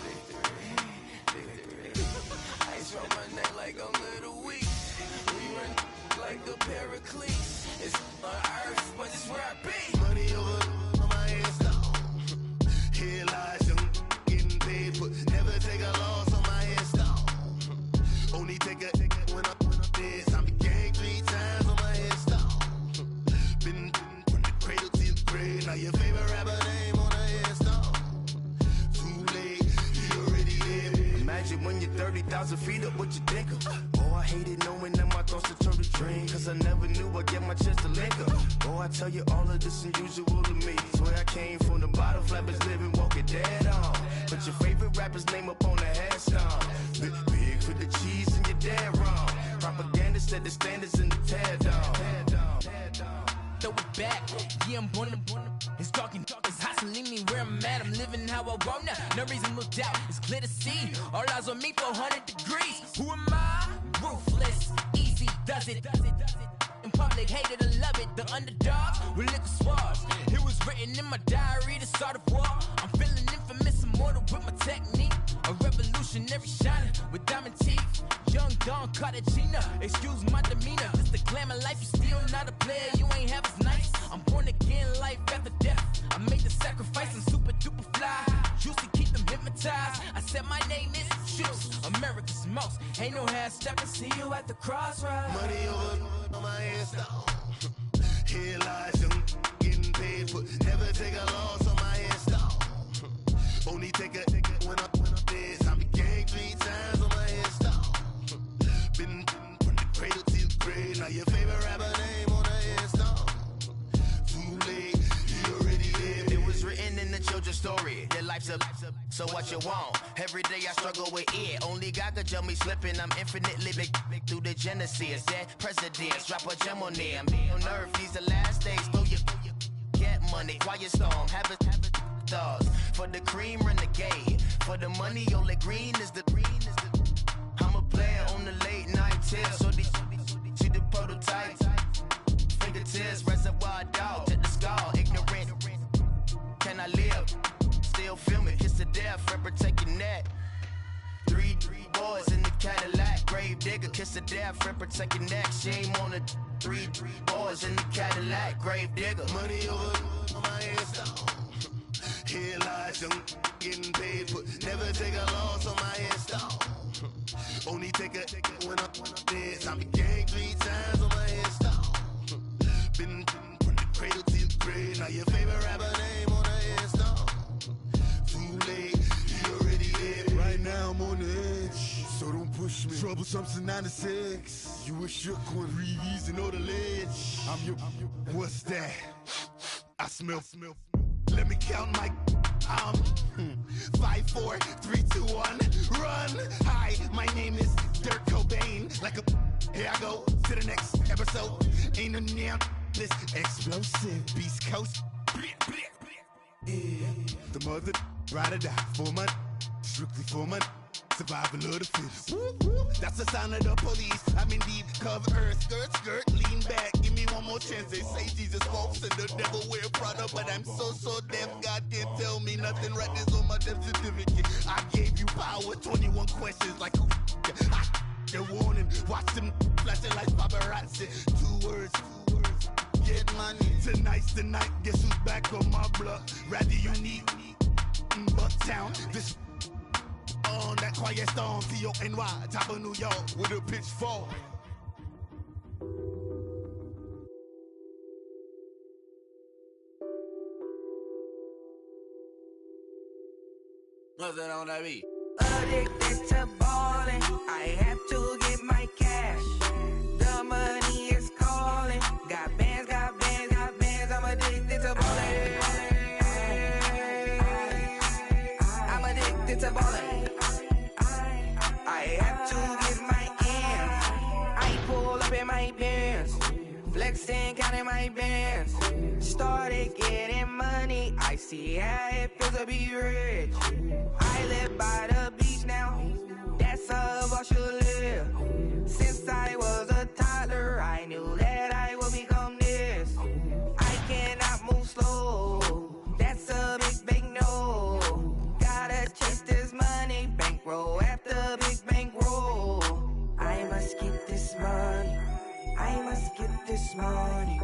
Victory, ice on my neck like a little weak. We run like the Paracletes. It's on earth, but it's where I be. Money over on my headstone. Here lies young getting paid, but never take a loss on my headstone. Only take a when I'm dead. Zombie gang 3 times on my headstone. grade. Now your favorite rapper name on the headstone. Too late, he already dead. Imagine when you're 30,000 feet up, what you think of? Oh, I hated knowing that my thoughts would turn to dream, cause I never knew I'd get my chance to link up. Oh, I tell you all of this unusual to me. Swear I came from the bottom, flappers living, walking dead on. Put your favorite rapper's name up on the headstone. Big for the cheese and you're dead wrong. Propaganda set the standards in the tear down. Throw it back, yeah, I'm born to. It's talking, it's hustling me where I'm at. I'm living how I want now. No reason to look doubt, it's clear to see. All eyes on me, 400 degrees. Who am I? Ruthless, easy, does it. In public, hated to love it. The underdogs with liquor swabs. It was written in my diary to start a war. I'm feeling infamous, immortal with my technique. A revolutionary shining with diamond teeth. Young Don Cartagena, excuse my demeanor. This the glamour life, you still not a player. You ain't half as nice. I'm born again, life after death. I made the sacrifice, I'm super duper fly. Used to keep them hypnotized. I said my name is Juice, America's most. Ain't no half stepping, see you at the crossroads. Money over on my headstone. Here lies young, getting paid, but never take a loss on my headstone. Only take a when I'm dead. I be gang 3 times on my headstone. Been from the cradle to the grave. Now your favorite rapper name on the headstone. Too late, he already dead. It was written in the children's story. Their life's a so what you want. Every day I struggle with it. Only God could jump me slipping. I'm infinitely big through the genesis. Dead presidents, drop a gem on them. On earth, these the last days. Throw your get money, quiet storm. Have it thoughts. For the cream, renegade. For the money, only green is the. I'm a player on the late night tier. So they see the prototype. Fingertips, reservoir dog. To the skull, ignorant. Can I live? Still filming, kiss to death, rep protecting that. 3 boys in the Cadillac, grave digger, kiss to death, rep protecting that. Shame on the 3 boys in the Cadillac, grave digger. Money over on my headstone. Here lies young, getting paid, but never take a loss on my headstone. Only take a when I'm dead. I be gang 3 times on my headstone. Been from the cradle to the grave. Now your favorite rapper name on the headstone. Too late, he already dead. Right now I'm on the edge, so don't push me. Troublesome since 96. You a shook one, breeze and know the ledge. I'm your. What's that? I smell. Let me count my. 5, 4, 3, 2, 1, run. Hi, my name is Dirk Cobain. Like a. Here I go to the next episode. Ain't no damn this explosive Beast Coast. Yeah. The mother ride or die for my strictly for my survival of the fittest. That's the sound of the police. I'm indeed cover earth, skirt, lean back. Give me one more chance. They say Jesus walks and the devil wear Prada, but I'm so deaf. God can't tell me nothing. Right there's on my death certificate. I gave you power. 21 questions like who? They're warning. Watch them flashing like paparazzi. 2 words. Get money. Tonight's the night. Guess who's back on my block? Rather unique. Bucktown. This on that quiet storm. T-O-N-Y. Top of New York with a pitchfork. What's that on that beat? Addicted to ballin', I have to get my cash. The money is calling. Got bands, I'm addicted to ballin'. I'm addicted to ballin'. I have to get my ends. I pull up in my pants, flexing, counting my bands. Started getting money, I see how it feels to be rich. I live by the beach now, that's how I should live. Since I was a toddler, I knew that I would become this. I cannot move slow, that's a big no. Gotta chase this money, bankroll after big bankroll. I must get this money, I must get this money.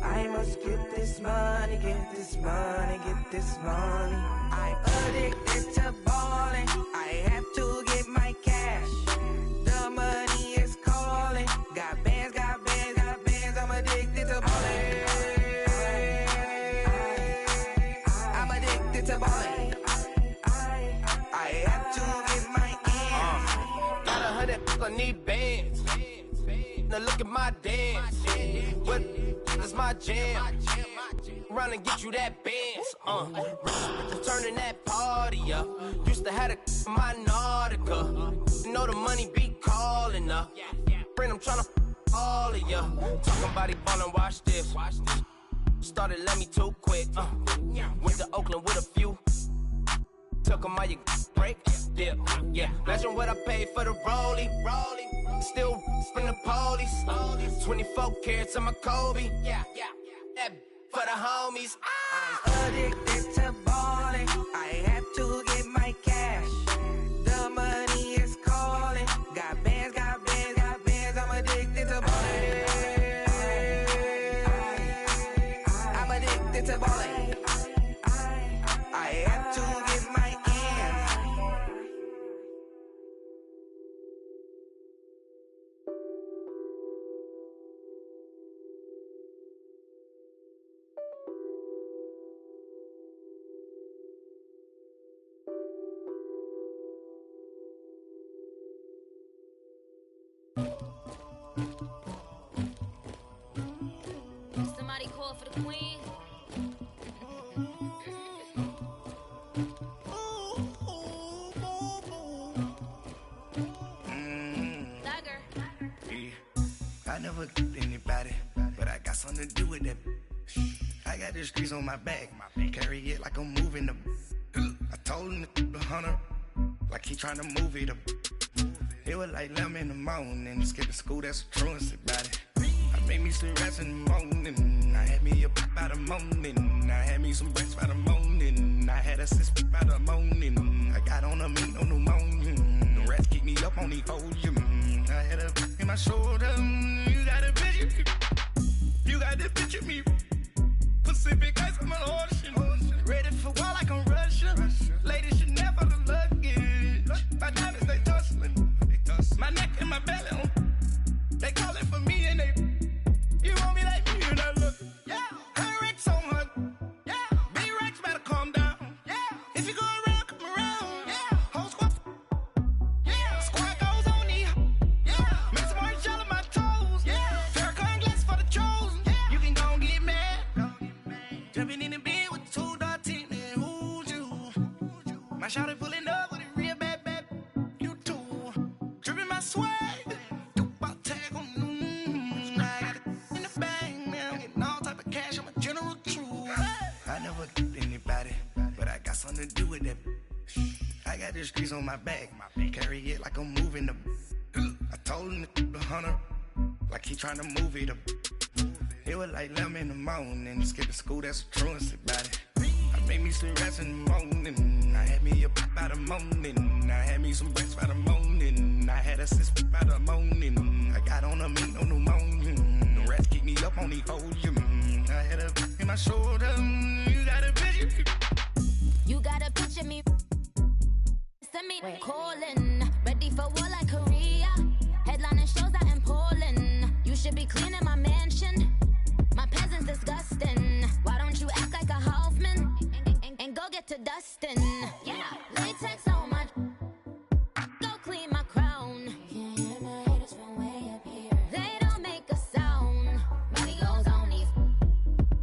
I must get this money, get this money, get this money. I'm addicted to ballin', I have to get my cash. The money is calling. Got bands, I'm addicted to ballin'. to ballin'. I have to get my ends. Got 100, I need bands. Now look at my dance. What is my jam? Run and get you that bands. Turning that party up. Used to have a my Nautica. You know the money be calling up. Friend, I'm tryna all of ya. Talking body ballin', watch this. Started let me too quick. Went to Oakland with a few. Took 'em all you break. Dip. Yeah. Imagine what I paid for the rollie. Still from the police. 24 carats on my Kobe. Yeah. That for the homies. I'm addicted to ballin'. I have to get my cash. The money is calling. Got bands, got bands, got bands. I'm addicted to ballin'. I'm addicted to ballin'. I have to get my ends. Somebody call for the queen. Tiger. Yeah. I never killed anybody, but I got something to do with that. I got the streets on my back, carry it like I'm moving the. I told him to the hunter, like he trying to move it up. It was like 11 in the morning, skipping school, that's a truancy about it. I made me some rats in the morning, I had me a pop by the morning, I had me some breaks by the morning, I had a sis by the morning, I got on a meat on the morning, the rats keep me up on the podium, I had a in my shoulder, you got a picture, you got the picture me, Pacific ice, I'm an ocean, ready for war like I'm Russian, ladies should never the luggage, my diamonds they tussling, my neck and my belly on, they calling for me and they, you want me like me and I look, yeah, her Rex on her, yeah, B-Rex better calm down, yeah, if you go around, come around, yeah, whole squad, yeah, squad goes on the, yeah, make some orange gel on my toes, yeah, Farrakhan glass for the chosen, yeah, you can go and get mad, jumping in the bed with 2 dots in there, who's you, my shawty pulling up with a real bad, you too, dripping my swag, I never killed anybody, but I got something to do with that. I got the streets on my back, carry it like I'm moving the. I told him to the hunter, like he trying to move it up. It was like 11 in the morning, skipping school, that's a truancy about it. I made me some rats in the morning, I had me a pop by the morning, I had me some breaks by the morning, I had a sis by the morning, I got on a meat on the morning, the rats keep me up on the podium, I had a in my shoulder, you got a picture. You got a picture me. Send me calling. Ready for war like Korea. Headlining shows out in Poland. You should be cleaning my mansion. My peasants disgusting. Why don't you act like a Hoffman and go get to dustin'? Yeah, latex on my. Go clean my crown. Can't hear my haters from way up here. They don't make a sound. Money goes on these.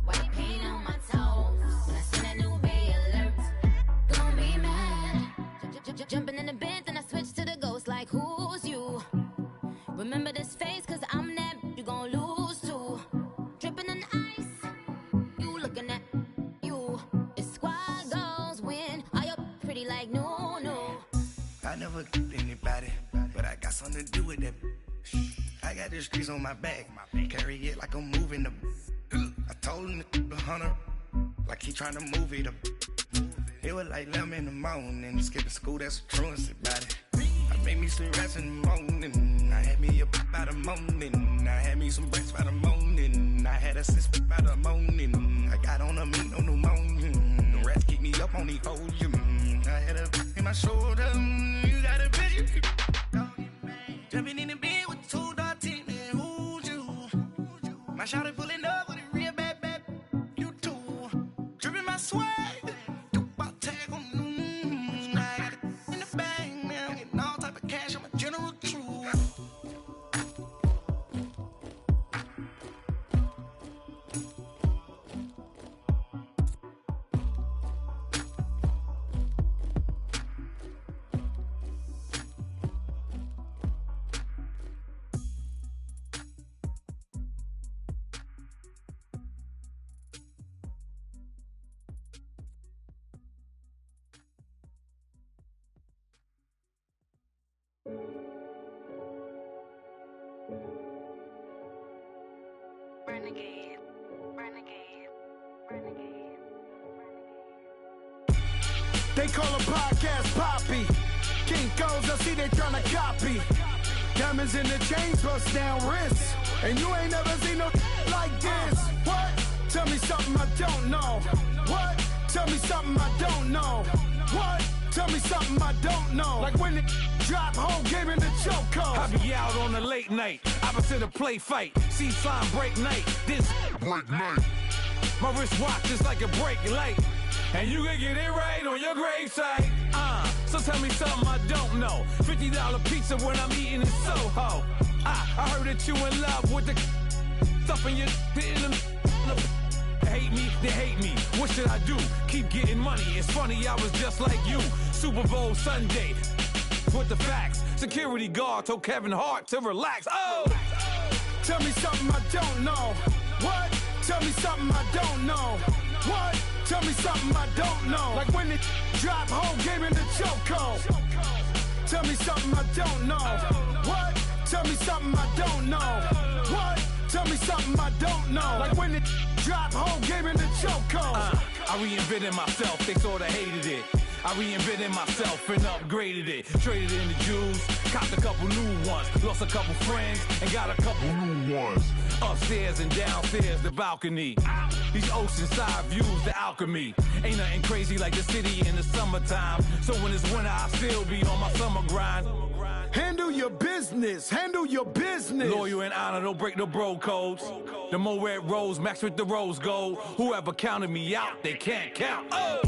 White paint on my toes. When I send a new Bay alert, gon' be mad. Jumping in the bed, then I switch to the ghost like who's you? Remember this face, cause I'm that you gon' lose too. Dripping in ice, you looking at you. It's squad goals win. Are you pretty like no? I never killed anybody, but I got something to do with that. I got the streets on my back, carry it like I'm moving the. I told him to the hunter, like he trying to move it up. It was like 11 in the morning, skipping school, that's a truancy about it. I made me some rats in the morning, I had me a pop by the morning, I had me some breaks by the morning, I had a sis by the morning, I got on a meat on the morning, the rats keep me up on the podium, I had a in my shoulder, you got a picture. Jumping in the bed with 2 dots in there, who's you? My shawty pulling up with a real bad, you too, dripping my swag, Renegade, renegade, renegade. They call a podcast Poppy. Kinkos, I see they tryna copy. Diamonds in the chains, bust down wrists. And you ain't never seen no like this. What? Tell me something I don't know. What? Tell me something I don't know. What? Tell me something I don't know. Like when it drop, whole game in the chokehold. I be out on a late night, opposite a play fight. See sign break night, this break night. My wrist watch is like a break light. And you can get it right on your gravesite. So tell me something I don't know. $50 pizza when I'm eating in Soho. I heard that you in love with the stuff in your hate me, they hate me. What should I do? Keep getting money. It's funny, I was just like you. Super Bowl Sunday with the facts. Security guard told Kevin Hart to relax. Oh! Tell me something I don't know. What? Tell me something I don't know. What? Tell me something I don't know. Like when it drop, whole game in the chokehold. Tell me something I don't know. What? Tell me something I don't know. What? Tell me something I don't know. Like when it drop, whole game in the chokehold. I reinvented myself, they sorta hated it. I reinvented myself and upgraded it. Traded in the Jews, copped a couple new ones. Lost a couple friends and got a couple new ones. Upstairs and downstairs, the balcony. These oceanside views, the alchemy. Ain't nothing crazy like the city in the summertime. So when it's winter, I still be on my summer grind. Handle your business, handle your business. Loyal and honor, don't break no bro codes. The more red rose, max with the rose gold. Whoever counted me out, they can't count. Oh!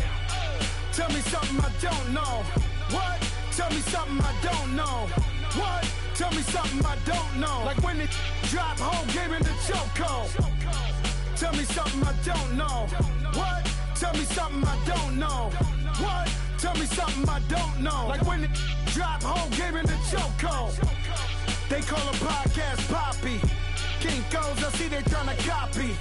Tell me something I don't know. What? Tell me something I don't know. What? Tell me something I don't know. Like when it drop, whole game in the chokehold. Tell me something I don't know. What? Tell me something I don't know. What? Tell me something I don't know. Like when it drop, whole game in the chokehold. They call a podcast Poppy. Kinkos, I see they tryna copy.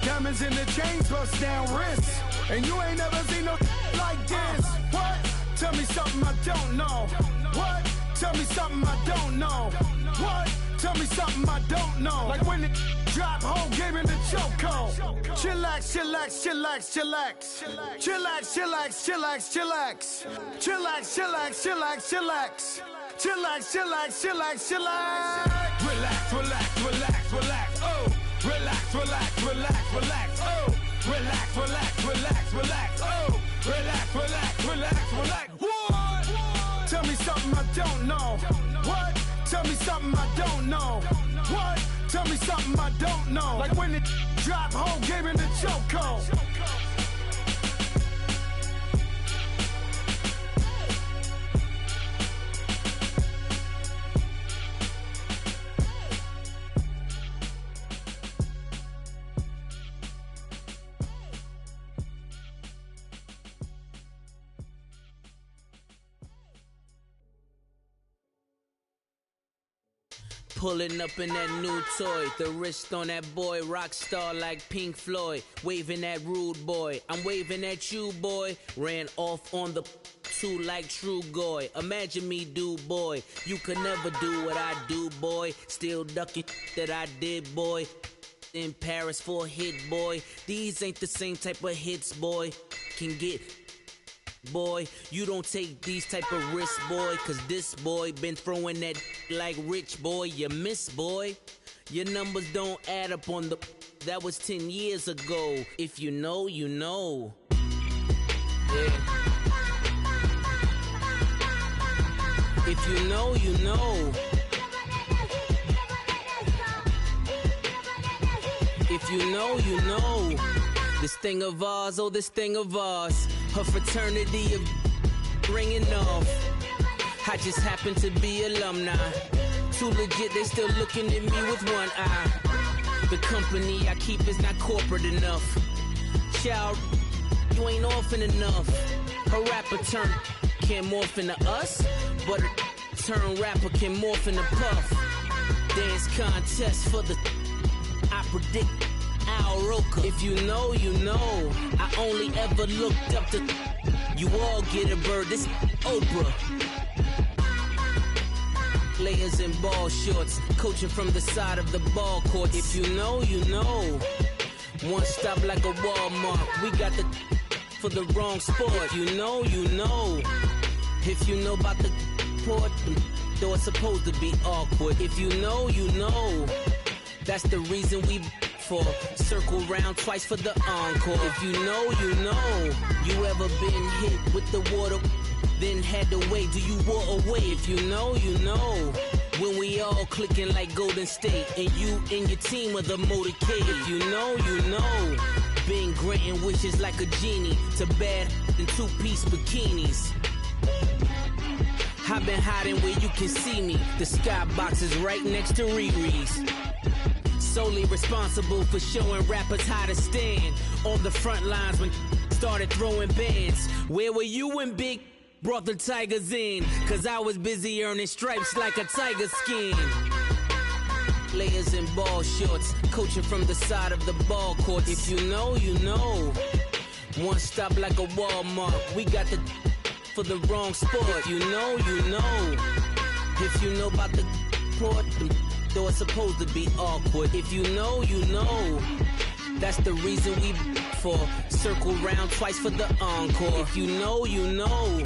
Diamonds in the chains, bust down wrists. And you ain't never seen no like this. What? Tell me something I don't know. What? Tell me something I don't know. What? Tell me something I don't know. Like when it drop, whole game in the chokehold. Chillax, chillax, chillax, chillax. Chillax, chillax, chillax, chillax. Chillax, chillax, chillax, chillax. Chillax, chillax, chillax, chillax. Relax, relax, relax, relax. Oh! Relax, relax, relax, relax. Oh! Relax, relax, relax, relax. Oh! Relax, relax, relax, relax. What? Tell me something I don't know. What? Tell me something I don't know. What? Tell me something I don't know. Like when it drop, whole game in the chokehold. Pulling up in that new toy, the wrist on that boy, rock star like Pink Floyd, waving at rude boy, I'm waving at you boy, ran off on the two like True Goy, imagine me do boy, you could never do what I do boy, still ducking that I did boy, in Paris for a hit boy, these ain't the same type of hits boy, can get boy, you don't take these type of risks, boy, cause this boy been throwing that like rich boy, you miss, boy. Your numbers don't add up on the, that was 10 years ago. If you know, you know. Yeah. If you know, you know. If you know, you know. This thing of ours, oh, this thing of ours. Her fraternity of ringing off. I just happen to be alumni. Too legit, they still looking at me with one eye. The company I keep is not corporate enough. Child, you ain't orphan enough. A rapper turn can't morph into us, but a turn rapper can morph into Puff. Dance contest for the, I predict Al Roker. If you know, you know. I only ever looked up to, you all get a bird. This Oprah. Players in ball shorts, coaching from the side of the ball court. If you know, you know. One stop like a Walmart. We got the for the wrong sport. If you know, you know. If you know about the port, though it's supposed to be awkward. If you know, you know. That's the reason we for circle round twice for the encore. If you know, you know. You ever been hit with the water, then had to wait? Do you walk away? If you know, you know. When we all clicking like Golden State, and you and your team are the motorcade. If you know, you know. Been granting wishes like a genie to bad in two-piece bikinis. I've been hiding where you can see me. The skybox is right next to Riri's. Solely responsible for showing rappers how to stand on the front lines when started throwing bands. Where were you when Big brought the Tigers in? Cause I was busy earning stripes like a tiger skin. Players in ball shorts, coaching from the side of the ball court. If you know, you know. One stop like a Walmart. We got the for the wrong sport. If you know, you know. If you know about the port, though it's supposed to be awkward. If you know, you know. That's the reason we for circle round twice for the encore. If you know, you know.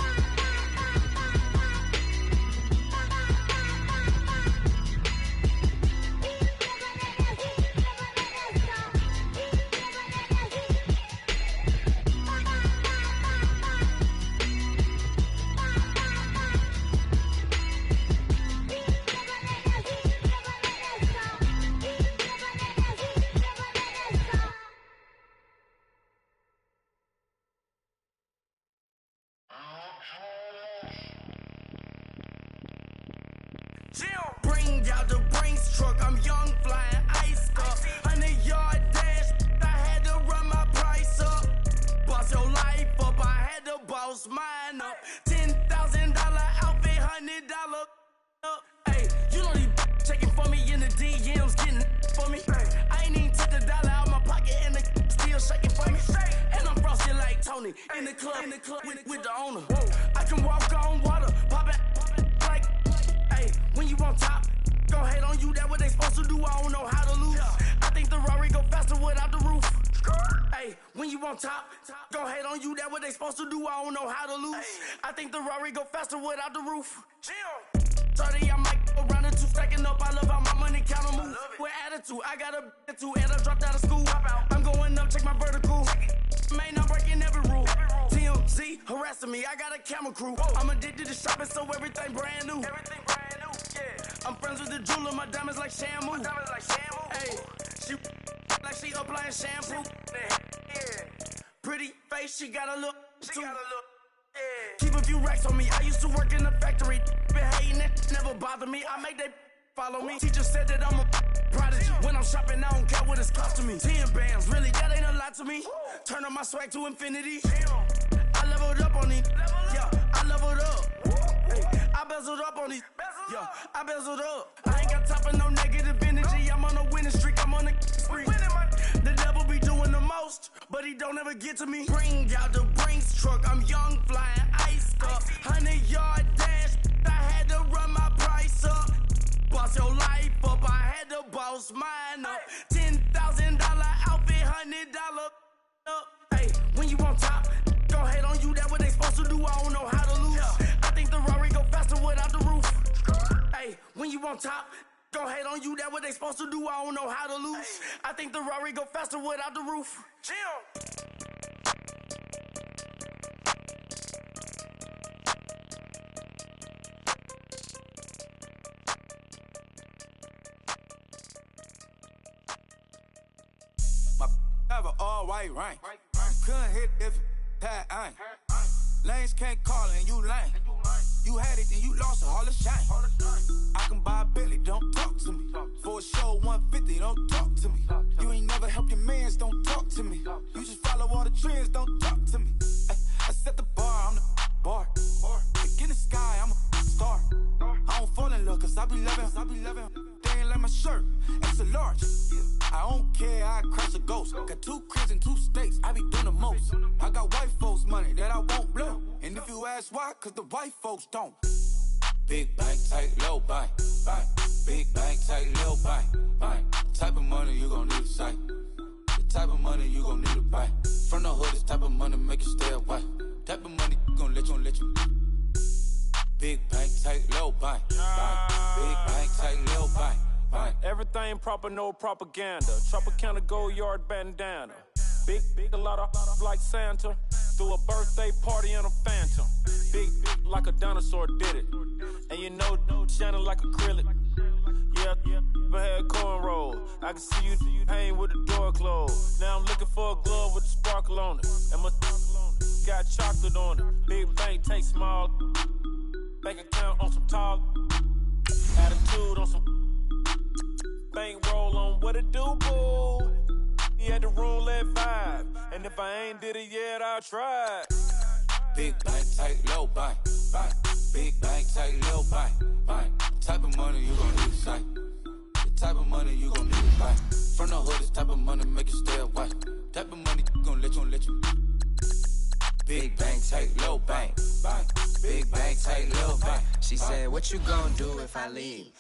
Bring out the Brinks truck, I'm young, flying ice up. 100-yard dash, I had to run my price up. Boss your life up, I had to boss mine up. $10,000 outfit, $100 up. Hey, you know these checking for me in the DMs, getting for me. I ain't even took the dollar out my pocket and the still shaking for me. And I'm frosted like Tony in the club with the owner. I can walk on water, pop it like, hey, when you on top, go hate on you, that what they supposed to do, I don't know how to lose. I think the Rari go faster without the roof. Hey, when you on top, go hate on you, that what they supposed to do, I don't know how to lose. I think the Rari go faster without the roof. 30, I might go round and two, stacking up, I love how my money count on move. With attitude, I got a attitude, and I dropped out of school. I'm going up, check my vertical. Man, I'm breaking every rule. TMZ harassing me, I got a camera crew. I'm addicted to shopping, so everything brand new. I'm friends with the jeweler, my diamonds like Shamu. Hey, she like she applying shampoo. Pretty face, she got a look. Keep a few racks on me. I used to work in the factory. Been hating it, never bother me. I make they follow me. Teacher said that I'm a prodigy. When I'm shopping, I don't care what it's costing me. 10 bands, really, that ain't a lot to me. Turn up my swag to infinity. I leveled up on these. Yeah, I leveled up. Hey, I bezeled up on these. Yeah, I bezeled up. I ain't got time for no negative energy. I'm on a winning streak. I'm on a spree. The devil be doing the most, but he don't ever get to me. Bring out the Brinks truck. I'm young, flying ice up. 100-yard dash. I had to run my price up. Boss your life up. I had to boss mine up. $10,000 outfit, $100 up. Hey, when you on top, go hate on you. That what they supposed to do. I don't know how to lose. I think the Rari go faster without the roof. Hey, when you on top, go hate on you. That what they supposed to do. I don't know how to lose. I think the Rari go faster without the roof. My have an all-white ring. Couldn't hit if it had ain't. Lanes can't call and you lame. You had it, then you lost it, all the shame. I can buy a Billy, don't talk to me. For a show 150, don't talk to me. You ain't never help your mans, don't talk to me. You just follow all the trends, don't talk to me. I set the bar, I'm the bar. Like in the sky, I'm a star. I don't fall in love, cause I be loving. They ain't like my shirt, extra large. I don't care, I crash a ghost. Got 2 cribs in 2 states, I be doing the most. I got white folks money that I won't blow. And if you ask why, cause the white folks don't. Big bank, tight, low bank, bank. Big bank, tight, low bank, bank. Type of money you gon' need to sight. The type of money you gon' need to buy. From the hood, this type of money make you stay away. Type of money gon' let you. Big bank, tight, low bank, bank. Big bank, tight, low bank, bank. Everything proper, no propaganda. Tropicana gold yard bandana. Big, a lot of like Santa. Threw a birthday party in a phantom. Big, like a dinosaur did it. And you know, shining like acrylic. Yeah, I had cornrow. I can see you hang with the door closed. Now I'm looking for a glove with a sparkle on it. And my got chocolate on it. Big bank, take small. Bank account on some tall. Attitude on some. Bank roll on what it do, boo. He had the roulette vibe. And if I ain't did it yet, I'll try. Big bank, tight, low bank, bank. Big bank, tight, low bank, bank. Type of money you gon' need to sight. The type of money you gon' need to buy. From the hood, this type of money make you stay away. Type of money gon' let you. Big bank, tight, low bank, bank. Big bank, tight, low bank. She said, what you gon' do if I leave?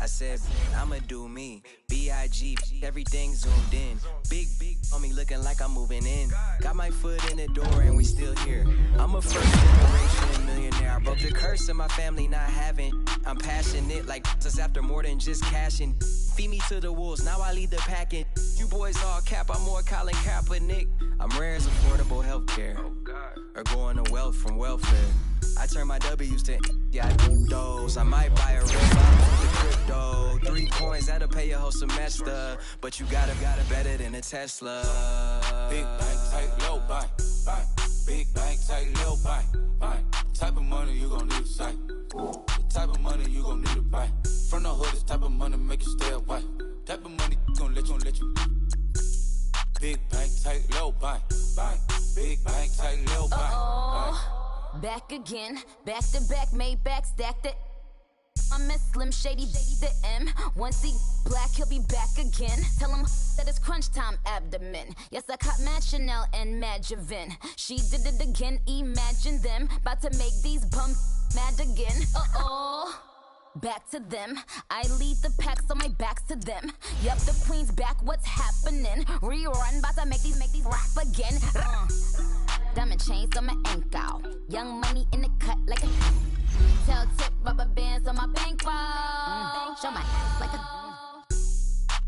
I said, I'ma do me. B.I.G. Everything zoomed in. Big on me looking like I'm moving in. Got my foot in the door and we still here. I'm a first generation millionaire. I broke the curse of my family not having. I'm passionate like us after more than just cashing. Feed me to the wolves, now I lead the packing. You boys all cap, I'm more Colin Kaepernick. I'm rare as affordable healthcare. Or going to wealth from welfare. I turn my W's to I do those. I might buy a red box with the crypto. 3 coins, that'll pay your whole semester. But you gotta better than a Tesla. Big bank, tight, low bank, bank. Big bank, tight, low bank, bank. Type of money you gon' need to sight. The type of money you gon' need to buy. From the hood, this type of money make you stay away. Type of money gon' let you. Big bank, tight, low bank, bank. Big bank, tight, low bank, bank. Back again, back to back, made back, stacked it. I miss Slim Shady, the M. Once he black, he'll be back again. Tell him that it's crunch time abdomen. Yes, I caught Mad Chanel and Mad Javin. She did it again, imagine them. About to make these bums mad again. Back to them. I lead the pack, so my back's to them. Yup, the queen's back, what's happening? Rerun, about to make these rap again. Diamond chains on my ankle. Young money in the cut like a tail tip, rubber bands on my bankroll. Show my ass like a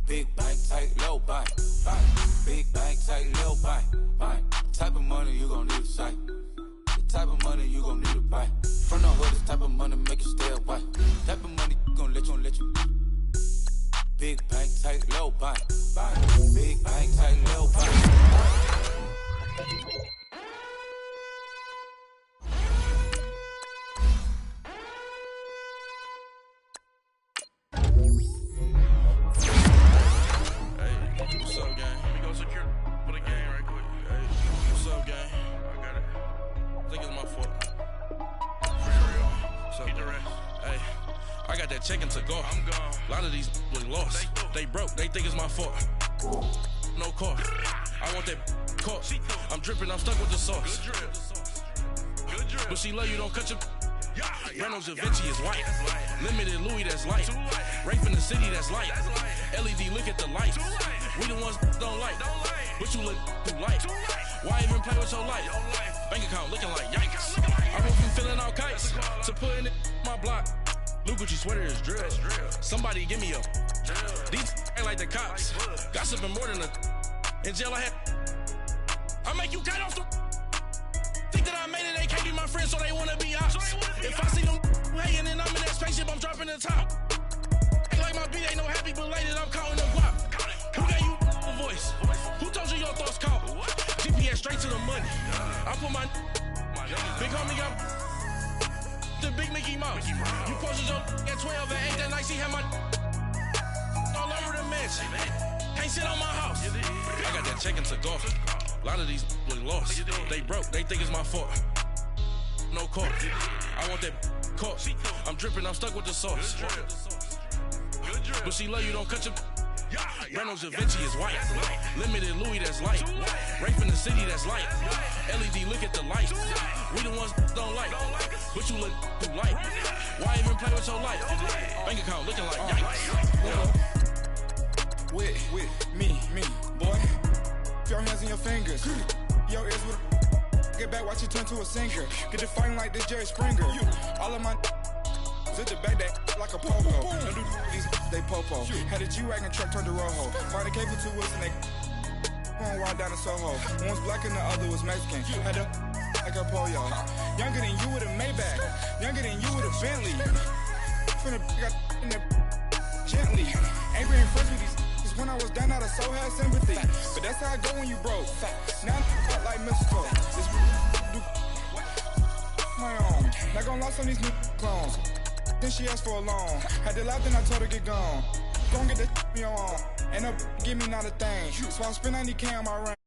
Big bank, tight, low bank, bank. Big bank, tight, low bank, bank. Type of money you gon' need to sight. The type of money you gon' need to buy. From the hood, this type of money make you stay away. Type of money gon' let you. Big bank, tight, low bank, bank. Big bank, tight, low bank. What's up, gang? Let me go secure for the game right quick. Hey, what's up, gang? I got it. I think it's my fault. For real. What's up, the rest. Hey, I got that check-in to go. I'm gone. A lot of these was lost. They broke. They think it's my fault. No car. I want that caught. I'm dripping. I'm stuck with the sauce. Good drip. Good drip. But she love you. Don't cut your. Reynolds Da Vinci is white. Limited Louis, that's light. Rape in the city, that's light. LED, look at the light. We the ones don't like. But you look too light. Why even play with your life? Bank account looking like yikes. I went from filling out kites to putting it in my block. New Gucci sweater is drill. Somebody give me a. These ain't like the cops. Gossiping more than a. In jail I had. I make you cut off the. Think that I made it, they can't be my friends, so they wanna be ops. If I see them hating and I'm in that spaceship, I'm dropping the top. Ain't like my beat ain't no happy belated, I'm counting the guap. Who gave you a voice? Who told you your thoughts count? GPS straight to the money. I put my big homie got the big Mickey Mouse. You posted your at 12 and 8 that night, she had my all over the mansion. Can't sit on my house. I got that check-in to go. A lot of these was lost. They broke, they think it's my fault. No car. I want that caught. I'm dripping, I'm stuck with the sauce. But she love you, don't cut your. Breno Da Vinci is white. Limited Louis, that's light. Rafe in the city, that's light. LED, look at the lights. We the ones don't like. But you look too light. Why even play with your life? Bank account looking like yikes. With me, boy. Your hands in your fingers. Your ears with get back, watch it turn to a singer. Get to fighting like this Jerry Springer. All of my zip the back that like a popo. Don't do these they popo. Had a G-Wagon truck turned to Rojo. Find a cable 2 wheels and they going wild down in Soho. One was black and the other was Mexican. Had a like a pollo. Younger than you with a Maybach. Younger than you with a Bentley. Finna got in the gently. Ain't been friends with these. When I was down, I so had sympathy. But that's how I go when you broke. Now I'm like mistletoe. This my own. Not gonna lost on these new clones. Then she asked for a loan. Had to laugh, then I told her get gone. Gon' get that me on. Ain't no give me not a thing. So I spend 90K on my ring.